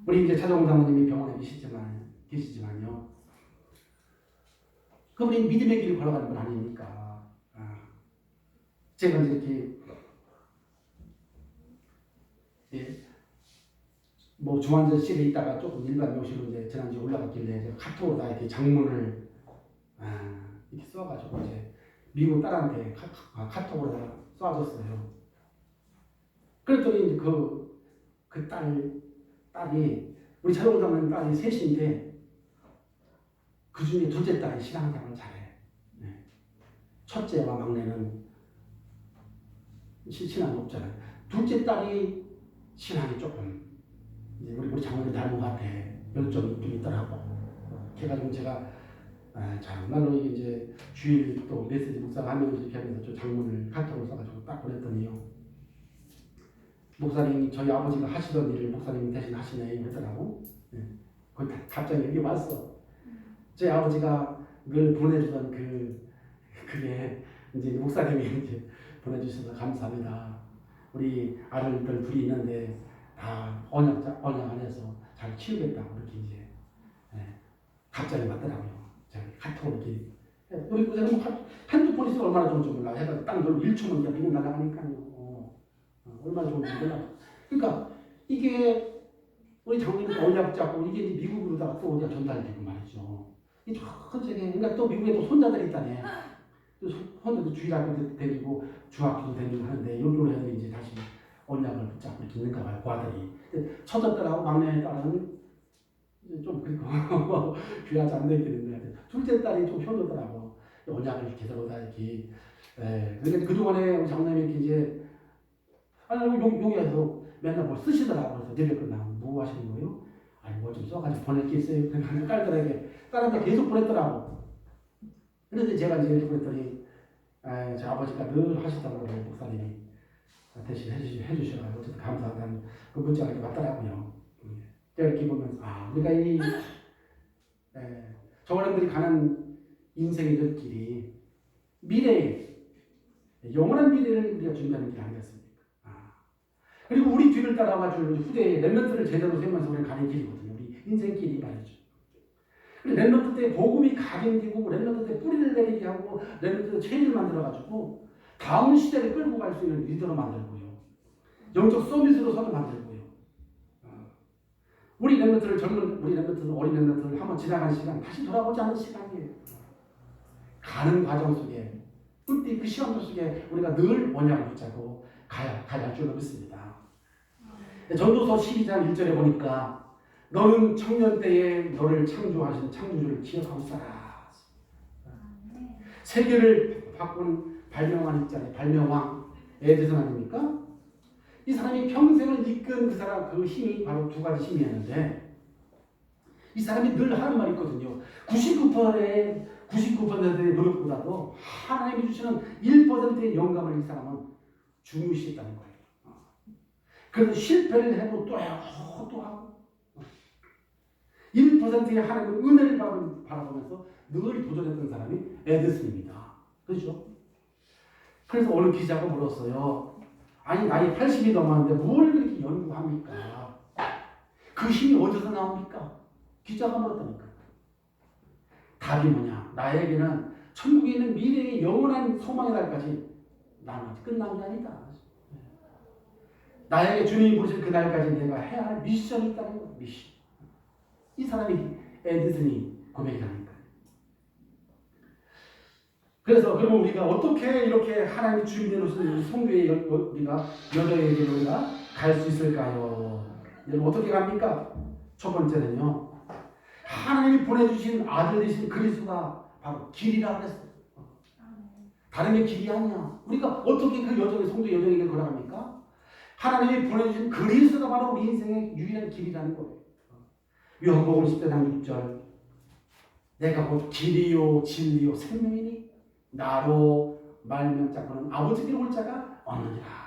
우리 이제 차정훈 사모님이 병원에 계시지만요. 그분이 믿음의 길을 걸어가는 건 아닙니까? 제가 이제 이렇게 뭐 중환자실에 있다가 조금 일반 병실로 이제 지난주에 올라갔길래 제가 카톡으로 다 이렇게 장문을 이렇게 써가지고 이제 미국 딸한테 카톡으로 다 쏴줬어요. 그랬더니 이제 그 딸이 우리 차정훈 사모님 딸이 셋인데 그 중에 둘째 딸이 신앙생활을 잘해. 첫째와 막내는 신앙이 없잖아요. 둘째 딸이 신앙이 조금 우리 장모님 닮은 것 같아. 열정이 좀 있더라고. 그래가지고 제가 정말로 이제 주일 또 메시지 묵상하면서 이렇게 하면서 저 장문을 카톡으로 써가지고 딱 보냈더니요. 목사님 저희 아버지가 하시던 일을 목사님이 대신 하시네 이러더라고. 거기 갑자기 여기 왔어. 저희 아버지가 늘 보내주던 그게 이제 목사님이 이제 보내주셔서 감사합니다. 우리 아들들 둘이 있는데 다 언약 안에서 잘 키우겠다고 이렇게 이제 갑자기 왔더라고요. 제가 카톡으로 이렇게 우리 목사님 핸드폰이 있으면 얼마나 좋은지 몰라. 해서 딱 놀고 1초만 그냥 미국 날아가니까요. 얼마나 좋은지 몰라. 그러니까 이게 우리 장로님이 언약 잡고 이게 이제 미국으로다가 또 어디가 전달되고 말이죠. 이 전 세계 그러니까 또 미국에 또 손자들이 있다네. 또 손자도 주일학교도 다니고 중학교도 다니고 하는데 요런 애들이 이제 다시 언약을 붙잡고 이렇게 있는가 봐요. 그 아들이. 첫째 딸하고 막내 딸은 좀 그리고 귀하지 않는 애들인데 둘째 딸이 좀 효도더라고. 언약을 계속 다 이렇게. 그러니까 그동안에 우리 장로님이 이렇게 이제 여기에서 맨날 뭐 쓰시더라고. 그래서 내일 끝나면 뭐 하시는 거예요? 아니 뭐 좀 써가지고 보낼 게 있어요. 그러니까 딸한테 계속 보냈더라고. 그런데 제가 이제 이렇게 보냈더니 제 아버지가 늘 하시더라고요. 목사님이 대신 해주셔가지고 어쨌든 감사하다는 그 문자가 이렇게 왔더라고요. 제가 이렇게 보면서 우리가 이 저와님들이 가는 인생의 그 길이 미래에 영원한 미래를 우리가 준비하는 길 아니겠습니까? 그리고 우리 뒤를 따라와줄 후대의 렘넌트를 제대로 세우면서 우리가 가는 길이거든요. 우리 인생길이 말이죠. 렘넌트 때 복음이 각인되고 렘넌트 때 뿌리를 내리게 하고 렘넌트 때 체인을 만들어가지고 다음 시대를 끌고 갈 수 있는 리더로 만들고요. 영적 서비스로 서로 만들고요. 우리 렘넌트를 어린 렘넌트를 한번 지나간 시간 다시 돌아오지 않는 시간이에요. 가는 과정 속에 그 시간도 속에 우리가 늘 원약을 붙잡고 가야 할 줄로 믿습니다. 전도서 12장 1절에 보니까 너는 청년 때에 너를 창조하신 창조주를 기억하고 살아. 세계를 바꾼 발명왕 있잖아요. 발명왕 에디슨 아닙니까? 이 사람이 평생을 이끈 그 힘이 바로 두 가지 힘이었는데 이 사람이 늘 하는 말이 있거든요. 99%의 노력보다도 하나님이 주시는 1%의 영감을 이 사람은 중요시했다는 거예요. 그래서 실패를 해도 또 하고 또 하고 1%의 하나님의 은혜를 바라보면서 늘 도전했던 사람이 에디슨입니다. 그렇죠? 그래서 어느 기자가 물었어요. 아니 나이 80이 넘었는데 뭘 그렇게 연구합니까? 그 힘이 어디서 나옵니까? 기자가 물었다니까. 답이 뭐냐? 나에게는 천국에 있는 미래의 영원한 소망의 날까지 나는 아직 끝난 게 아니다. 나에게 주님이 부르신 그 날까지 내가 해야 할 미션이 있다는 거야. 미션. 이 사람이 에디슨이 고백하니까. 그래서 그러면 우리가 어떻게 이렇게 하나님이 준비해 놓으신 성도의 우리가 여자에게 우리가 갈 수 있을까요? 여러분 어떻게 갑니까? 첫 번째는요. 하나님이 보내주신 아들 되신 그리스도가 바로 길이라고 했어요. 다른 게 길이 아니야. 우리가 어떻게 그 여정의 성도 여정에게 걸어갑니까? 하나님이 보내주신 그리스도가 바로 우리 인생의 유일한 길이라는 거예요. 요한복음 10장 6절 내가 곧 길이요 진리요 생명이니 나로 말면 자고는 아버지께로 올 자가 없느니라.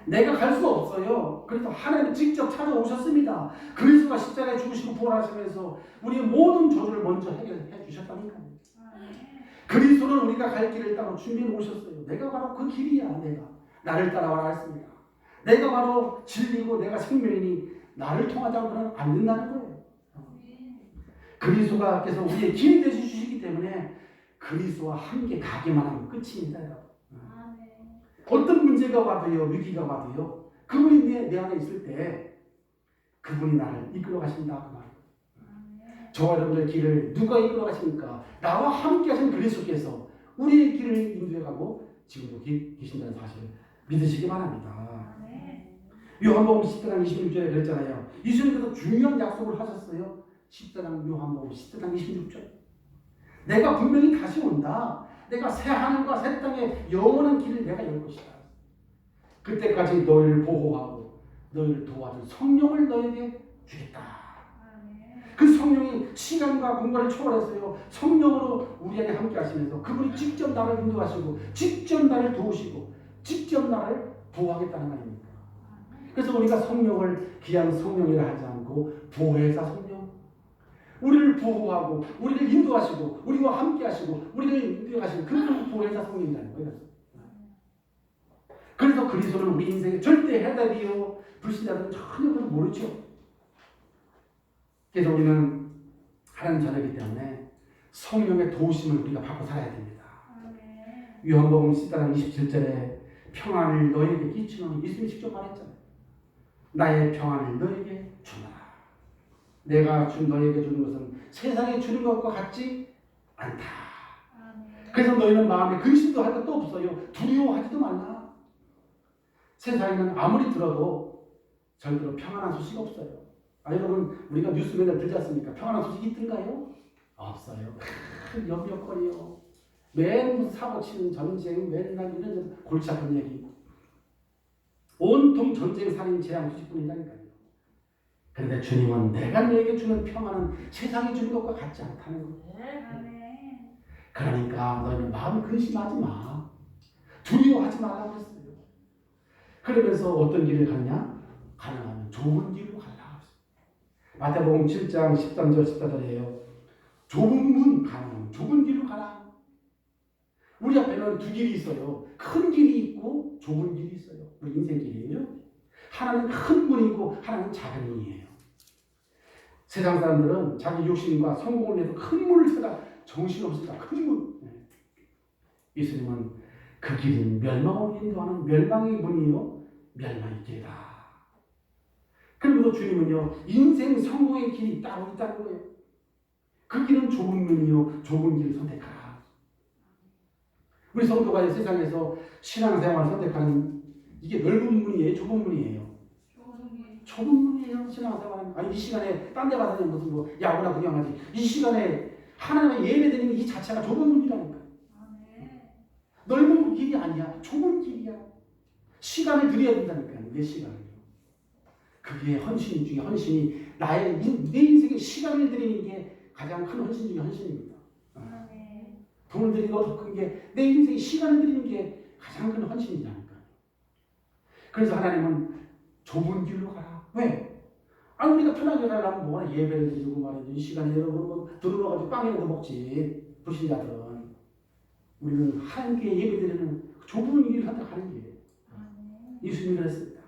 내가 갈 수 없어요. 그래서 하나님이 직접 찾아오셨습니다. 그리스도가 십자가에 죽으시고 부활하시면서 우리의 모든 저주를 먼저 해결해 주셨다니까요. 그리스도는 우리가 갈 길을 따로 준비해 오셨어요. 내가 바로 그 길이야. 내가 나를 따라와라 했습니다. 내가 바로 진리고 내가 생명이니 나를 통하지 않고는 안 된다는 거예요. 그리스도가께서 우리의 길이 되주시기 때문에 그리스도와 함께 가기만 하면 끝입니다. 여러분. 어떤 문제가 와도요, 위기가 와도요, 그분이 내 안에 있을 때 그분이 나를 이끌어 가신다 그 말이에요. 저와 여러분들 길을 누가 이끌어 가십니까? 나와 함께 하신 그리스도께서 우리의 길을 인도해 가고 지금도 계신다는 사실을 믿으시기 바랍니다. 요한복음 10장 26절에 그랬잖아요. 예수님께서 중요한 약속을 하셨어요. 10장 요한복음 10장 26절. 내가 분명히 다시 온다. 내가 새 하늘과 새 땅의 영원한 길을 내가 열 것이다. 그때까지 너희를 보호하고 너희를 도와줄 성령을 너희에게 주겠다. 그 성령이 시간과 공간을 초월했어요. 성령으로 우리 안에 함께 하시면서 그분이 직접 나를 인도하시고 직접 나를 도우시고 직접 나를 보호하겠다는 말입니다. 그래서 우리가 성령을 귀한 성령이라 하지 않고 보혜사 성령, 우리를 보호하고 우리를 인도하시고 우리와 함께 하시고 우리를 인도하시는 그 보혜사 성령이라는 거예요. 그래서 그리스도는 우리 인생의 절대 해답이요 불신자들은 전혀 그걸 모르죠. 그래서 우리는 하나님 자녀이기 때문에 성령의 도우심을 우리가 받고 살아야 됩니다. 요한복음 10장 27절에 평안을 너희에게 끼치노니 예수님이 직접 말했잖아요. 나의 평안을 너희에게 주노라. 내가 너희에게 주는 것은 세상에 주는 것과 같지 않다. 그래서 너희는 마음에 근심도 할 것도 없어요. 두려워하지도 말라. 세상에는 아무리 들어도 절대로 평안한 소식 없어요. 여러분 우리가 뉴스 맨날 들지 않습니까? 평안한 소식이 있던가요? 없어요. 염려거리요. 맨 사고 치는 전쟁, 맨날 이런 골치 아픈 얘기. 온통 전쟁, 살인, 재앙 소식뿐이라니까요. 그런데 주님은 내가 너에게 주는 평안은 세상이 주는 것과 같지 않다는 거예요. 그러니까 너희는 마음 근심하지 마. 두려워하지 말라고 했어요. 그러면서 어떤 길을 갔냐? 가능하면 좋은 길로 가라. 마태복음 7장 13절 14절이에요. 좁은 문 가는 좁은 길로 가라. 우리 앞에는 두 길이 있어요. 큰 길이 있고 좁은 길이 있어요. 우리 인생 길이에요. 하나는 큰 문이고 하나는 작은 문이에요. 세상 사람들은 자기 욕심과 성공을 위해서 큰 문을 찾아 정신없으니까 큰 문. 예수님은 그 길은 멸망을 인도하는 멸망의 문이요 멸망의 길이다. 그리고 주님은요 인생 성공의 길이 따로 있다는 거예요. 그 길은 좁은 문이요 좁은 길을 선택하라. 우리 성도가 세상에서 신앙생활을 선택하는 이게 넓은 문이에요 좁은 문이에요? 좁은 문이에요. 신앙생활은 아니 이 시간에 딴 데 가서 무슨 뭐 야구나 구경하지 이 시간에 하나님의 예배드리는 이 자체가 좁은 문이라니까. 넓은 길이 아니야. 좁은 길이야. 시간을 드려야 된다니까. 내 시간을. 그게 헌신 중에 헌신이 내 인생에 시간을 드리는 게 가장 큰 헌신 중에 헌신입니다. 돈을 드리는 거 더 큰 게 내 인생에 시간을 드리는 게 가장 큰 헌신이라니까. 그래서 하나님은 좁은 길로 가라. 왜? 아 우리가 편하게 가려면 뭐하나 예배를 드리고 말이지 이 시간에 여러분 들어가지고 빵이라도 먹지. 불신자들은 우리는 하나님께 예배드리는 좁은 길을 선택하는 길이에요. 예수님이 그랬습니다.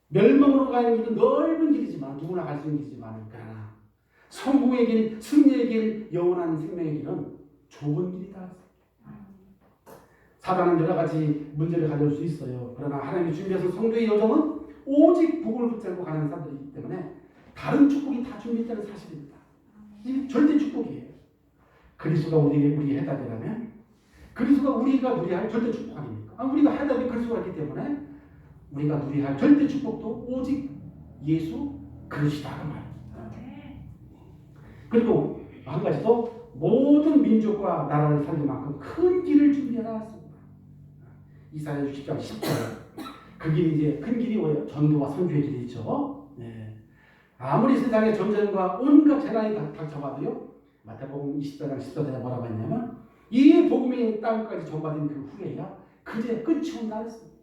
멸망으로 가는 길은 넓은 길이지만 누구나 갈 수 있는 길이지만 그러나 성공의 길, 승리의 길, 영원한 생명의 길은 좁은 길이다. 사단은 여러 가지 문제를 가져올 수 있어요. 그러나 하나님이 준비해서 성도의 여정은 오직 복을 붙잡고 가는 사람들이기 때문에 다른 축복이 다 준비했다는 사실입니다. 이게 절대 축복이에요. 그리스도가 우리의 해답이라면 그리스도가 우리가 누리할 절대 축복 아닙니까? 우리가 해답이 그리스도가 있기 때문에 우리가 누리할 절대 축복도 오직 예수 그리스도가 말입니다. 그리고 한 가지 더 모든 민족과 나라를 살릴 만큼 큰 길을 준비하라 했습니다. 이사야 60장 10절 그 길이 이제 큰 길이 뭐예요? 전도와 선교의 길이죠. 네. 아무리 세상에 전쟁과 온갖 재난이 닥쳐봐도요 마태복음 24장 14절에 뭐라고 했냐면 이 복음이 땅까지 전파된 그 후에야 그제 끝이 온다 했습니다.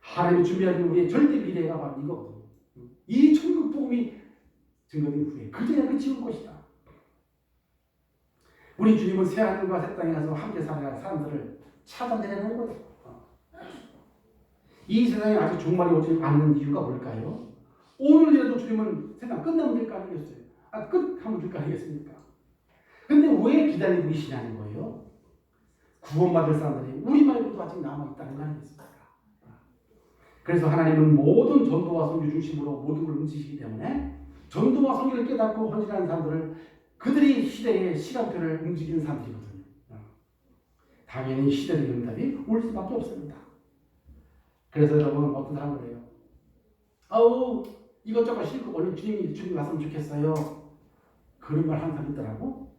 하나님이 준비하는 우리의 절대 미래가 바로 이거거든요. 이 천국 복음이 증거된 후에 그제야 끝이 올 것이다. 우리 주님은 새하늘과 새 땅에 가서 함께 살아갈 사람들을 찾아내는 거예요. 이 세상에 아직 종말이 오지 않는 이유가 뭘까요? 오늘이라도 주님은 세상 끝나면 될 거 아니겠어요? 끝하면 될 거 아니겠습니까? 근데 왜 기다리고 계시냐는 거예요. 구원받을 사람들이 우리 말고도 아직 남아있다는 거 아니겠습니까? 그래서 하나님은 모든 전도와 선교 중심으로 모든 걸 움직이기 때문에 전도와 선교를 깨닫고 헌신하는 사람들을 그들이 시대의 시간표를 움직이는 사람들이거든요. 당연히 시대의 응답이 올 수밖에 없습니다. 그래서 여러분 어떤 사람을 해요? 이것저것 싫고 오늘 주님이 왔으면 좋겠어요. 그런 말 하는 사람 있더라고.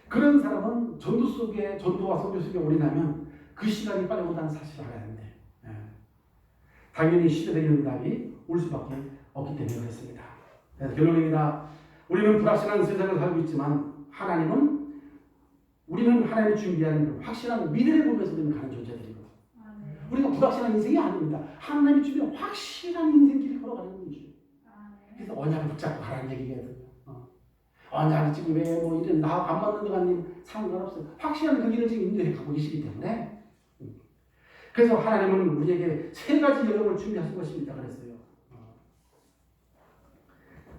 그런 사람은 전도 속에 전도와 선교 속에 올인하면 그 시간이 빨리 온다는 사실을 알아야 하는데 당연히 시대의 응답이 올 수밖에 없기 때문에 그렇습니다. 그래서 결론입니다. 우리는 불확실한 세상을 살고 있지만 우리는 하나님이 준비한 확실한 미래를 보면서 우리는 가는 존재들이거든요. 우리가 불확실한 인생이 아닙니다. 하나님이 준비한 확실한 인생 길을 걸어가는 거죠. 그래서 언약을 붙잡고 가라는 얘기거든요. 언약이 지금 왜 이런 나하고 안 맞는 거 아닌 상관없어요. 확실한 그 길을 지금 인도해 가고 계시기 때문에 그래서 하나님은 우리에게 세 가지 여정을 준비하신 것입니다. 그랬어요.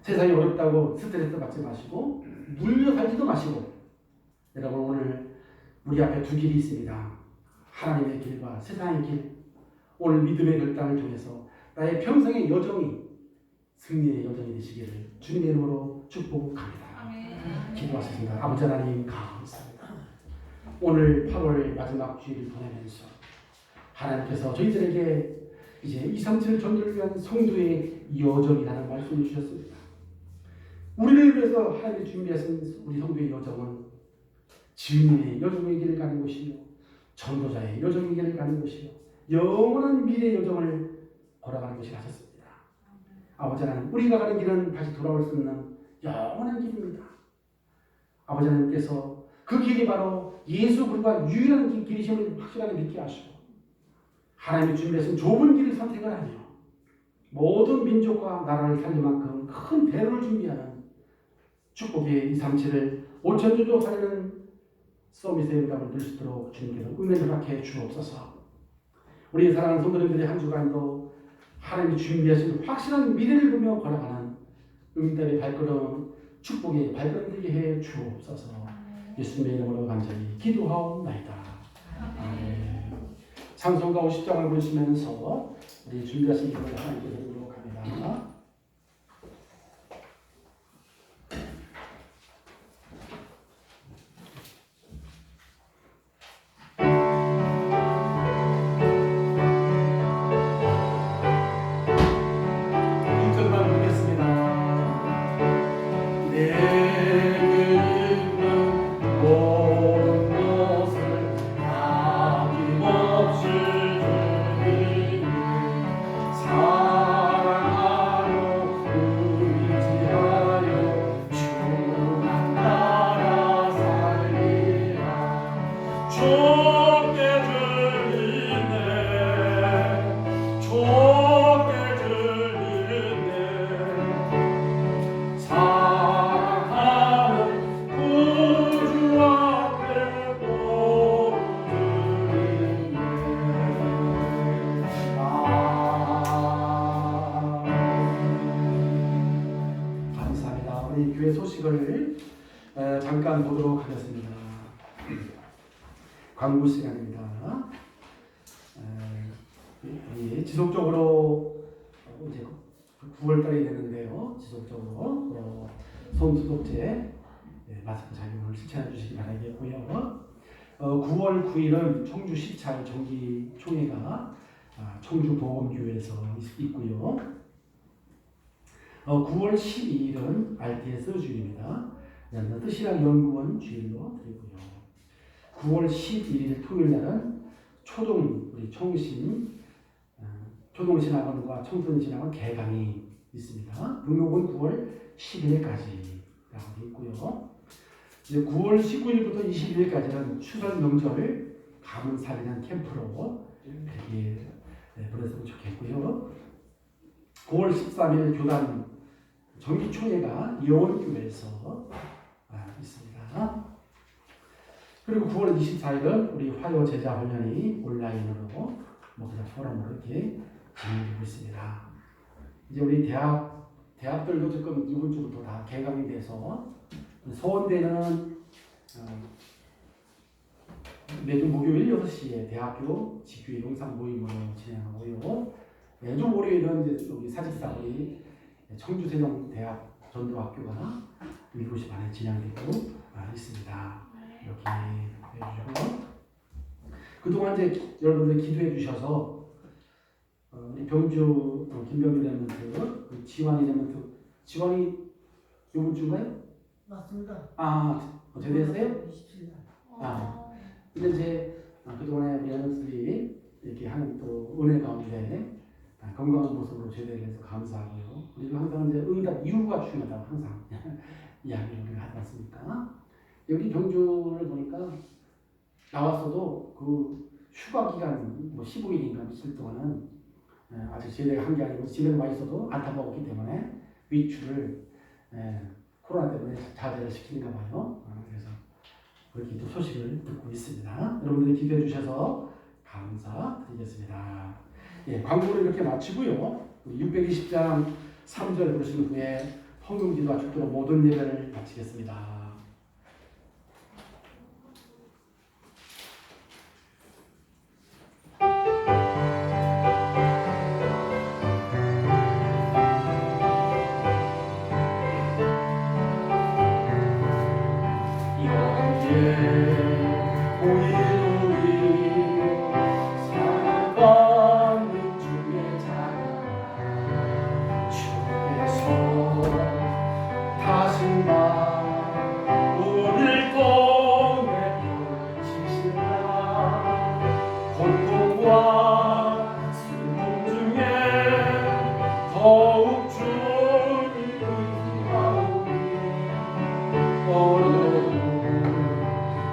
세상이 어렵다고 스트레스 받지 마시고 물려 살지도 마시고 여러분 오늘 우리 앞에 두 길이 있습니다. 하나님의 길과 세상의 길. 오늘 믿음의 결단을 통해서 나의 평생의 여정이 승리의 여정이 되시기를 주님의 이름으로 축복합니다. 기도하겠습니다. 아버지 하나님 감사합니다. 오늘 8월 마지막 주일을 보내면서 하나님께서 저희들에게 이제 237 전도를 위한 성도의 여정이라는 말씀을 주셨습니다. 우리를 위해서 하나님이 준비하신 우리 성도의 여정은 진리의 여정의 길을 가는 곳이며 전도자의 여정의 길을 가는 곳이며 영원한 미래의 여정을 걸어가는 것이 하셨습니다. 아버지 하나님 우리가 가는 길은 다시 돌아올 수 없는 영원한 길입니다. 아버지 하나님께서 그 길이 바로 예수 그리스도가 유일한 길이심을 확실하게 믿게 하시고 하나님이 준비하신 좁은 길을 선택을 하며 모든 민족과 나라를 살릴 만큼 큰 대로를 준비하는 축복의 237을 5천주도 하려는 서밋의 영감을 누릴 수 있도록 주님께서 은혜를 허락해 주옵소서. 우리 사랑하는 성도님들의 한 주간도 하나님이 준비하신 확실한 미래를 보며 걸어가는 응답의 발걸음, 축복의 발걸음 되게 해 주옵소서. 예수님의 이름으로 간절히 기도하옵나이다. 아멘. 찬송가 50장을 부르시면서 우리 준비하신 기도를 하나님께 드리도록 합니다. 소식을 잠깐 보도록 하겠습니다. 광고 시간입니다. 지속적으로 이제 9월달이 되는데요. 지속적으로 손소독제 마스크 착용을 실천해 주시기 바라겠고요. 9월 9일은 청주 시찰 정기총회가 청주보험교회에서 있고요. 9월 12일은 RTS 주일입니다. 뜻이랑 연구원 주일로 드리고요. 9월 11일 토요일 날은 우리 초동신학원과 청소년신학원 개강이 있습니다. 등록은 9월 10일까지라고 되어 있고요. 이제 9월 19일부터 21일까지는 추석 명절 가문 살리는 캠프로 이렇게 보냈으면 좋겠고요. 9월 13일 교단 정기총회가 여원교회에서 있습니다. 그리고 9월 24일은 우리 화요 제자 훈련이 온라인으로 목회자 포럼으로 이렇게 진행되고 있습니다. 이제 우리 대학들도 지금 이번 주부터 다 개강이 돼서 서원대는 매주 목요일 6시에 대학교 직교회 영상 모임으로 진행하고요. 매주 월요일은 이제 여기 사직사 우리 청주세종대학 전도학교가 7시 반에 진행되고 있습니다. 이렇게 해주시고 그동안 이제 여러분들 기도해 주셔서 우리 병주 김병주 레몬트 지원이 이번 주인가요? 맞습니다. 제대했어요? 27일. 근데 이제 그동안에 우리 레몬트들이 이렇게 하는 또 은혜 가운데 건강한 모습으로 제대를 해서 감사하고요. 그리고 항상 이제 응답 이유가 중요하다고 항상 이야기를 우리가 하지 않습니까? 여기 병주를 보니까 나왔어도 그 휴가 기간 15일인가 며칠 동안은 아직 제대가 한 게 아니고 집에서 와 있어도 안타 먹었기 때문에 위출을 코로나 때문에 자제를 시키는가 봐요. 그래서 그렇게 또 소식을 듣고 있습니다. 여러분들이 기도해 주셔서 감사드리겠습니다. 광고를 이렇게 마치고요. 620장 3절 부르신 후에 헌금기도와 축도로 모든 예배를 마치겠습니다.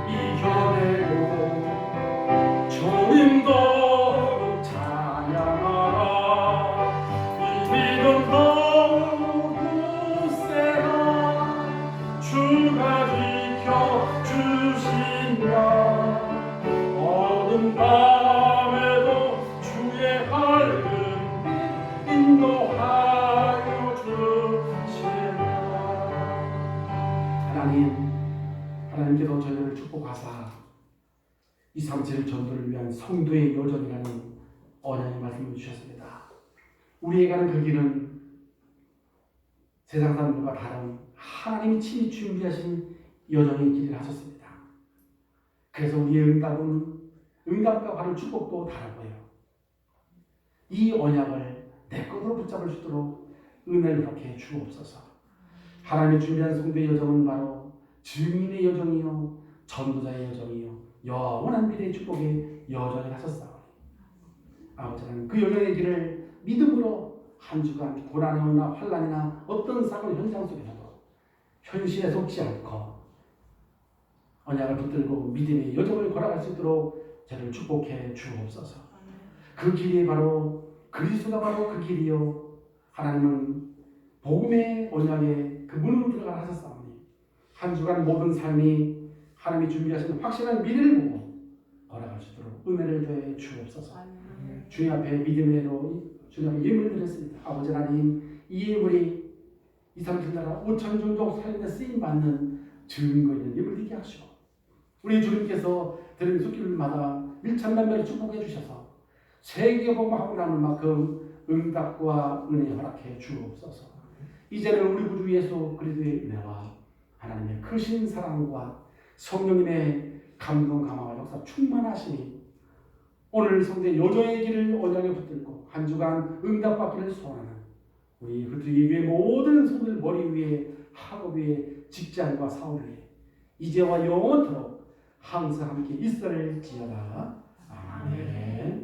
이겨내고 237 전도를 위한 성도의 여정이라는 언약의 말씀을 주셨습니다. 우리에게 가는 그 길은 세상 사람들과 다른 하나님이 친히 준비하신 여정의 길을 하셨습니다. 그래서 우리의 응답과 받을 축복도 다르고요. 이 언약을 내 것으로 붙잡을 수 있도록 은혜를 그렇게 주옵소서. 하나님이 준비한 성도의 여정은 바로 증인의 여정이요 전도자의 여정이요 영원한 미래의 축복의 여정을 하셨사오니 아버지는 그 여정의 길을 믿음으로 한 주간 고난이나 환난이나 어떤 사건 현장 속에서도 현실에 속지 않고 언약을 붙들고 믿음의 여정을 걸어갈 수 있도록 저를 축복해 주옵소서. 그 길이 바로 그리스도가 바로 그 길이요 하나님은 복음의 언약에 그 문으로 들어가라 하셨사오니 한 주간 모든 삶이 하나님이 준비하신 확실한 미래를 보고 걸어갈 수 있도록 은혜를 더해 주옵소서. 주님 앞에 믿음으로 주님 앞에 예물을 드렸습니다. 아버지 하나님 이 예물이 237 나라 5천 종족 살인에 쓰임받는 증거 있는 예물 되게 하시고 우리 주님께서 드린 숫길마다 밀천만배를 축복해 주셔서 세계 복음하고 남을 만큼 응답과 은혜 허락해 주옵소서. 이제는 우리 구주 예수 그리스도의 은혜와 하나님의 크신 사랑과 성령님의 감동 감화와 역사 충만하시니 오늘 성도의 여정의 길을 언약에 붙들고 한 주간 응답받기를 소원하는 우리 그리스도 예배의 모든 성도들 머리 위에 학업 위에 직장과 사업 위에 이제와 영원토록 항상 함께 있을지어다. 아멘.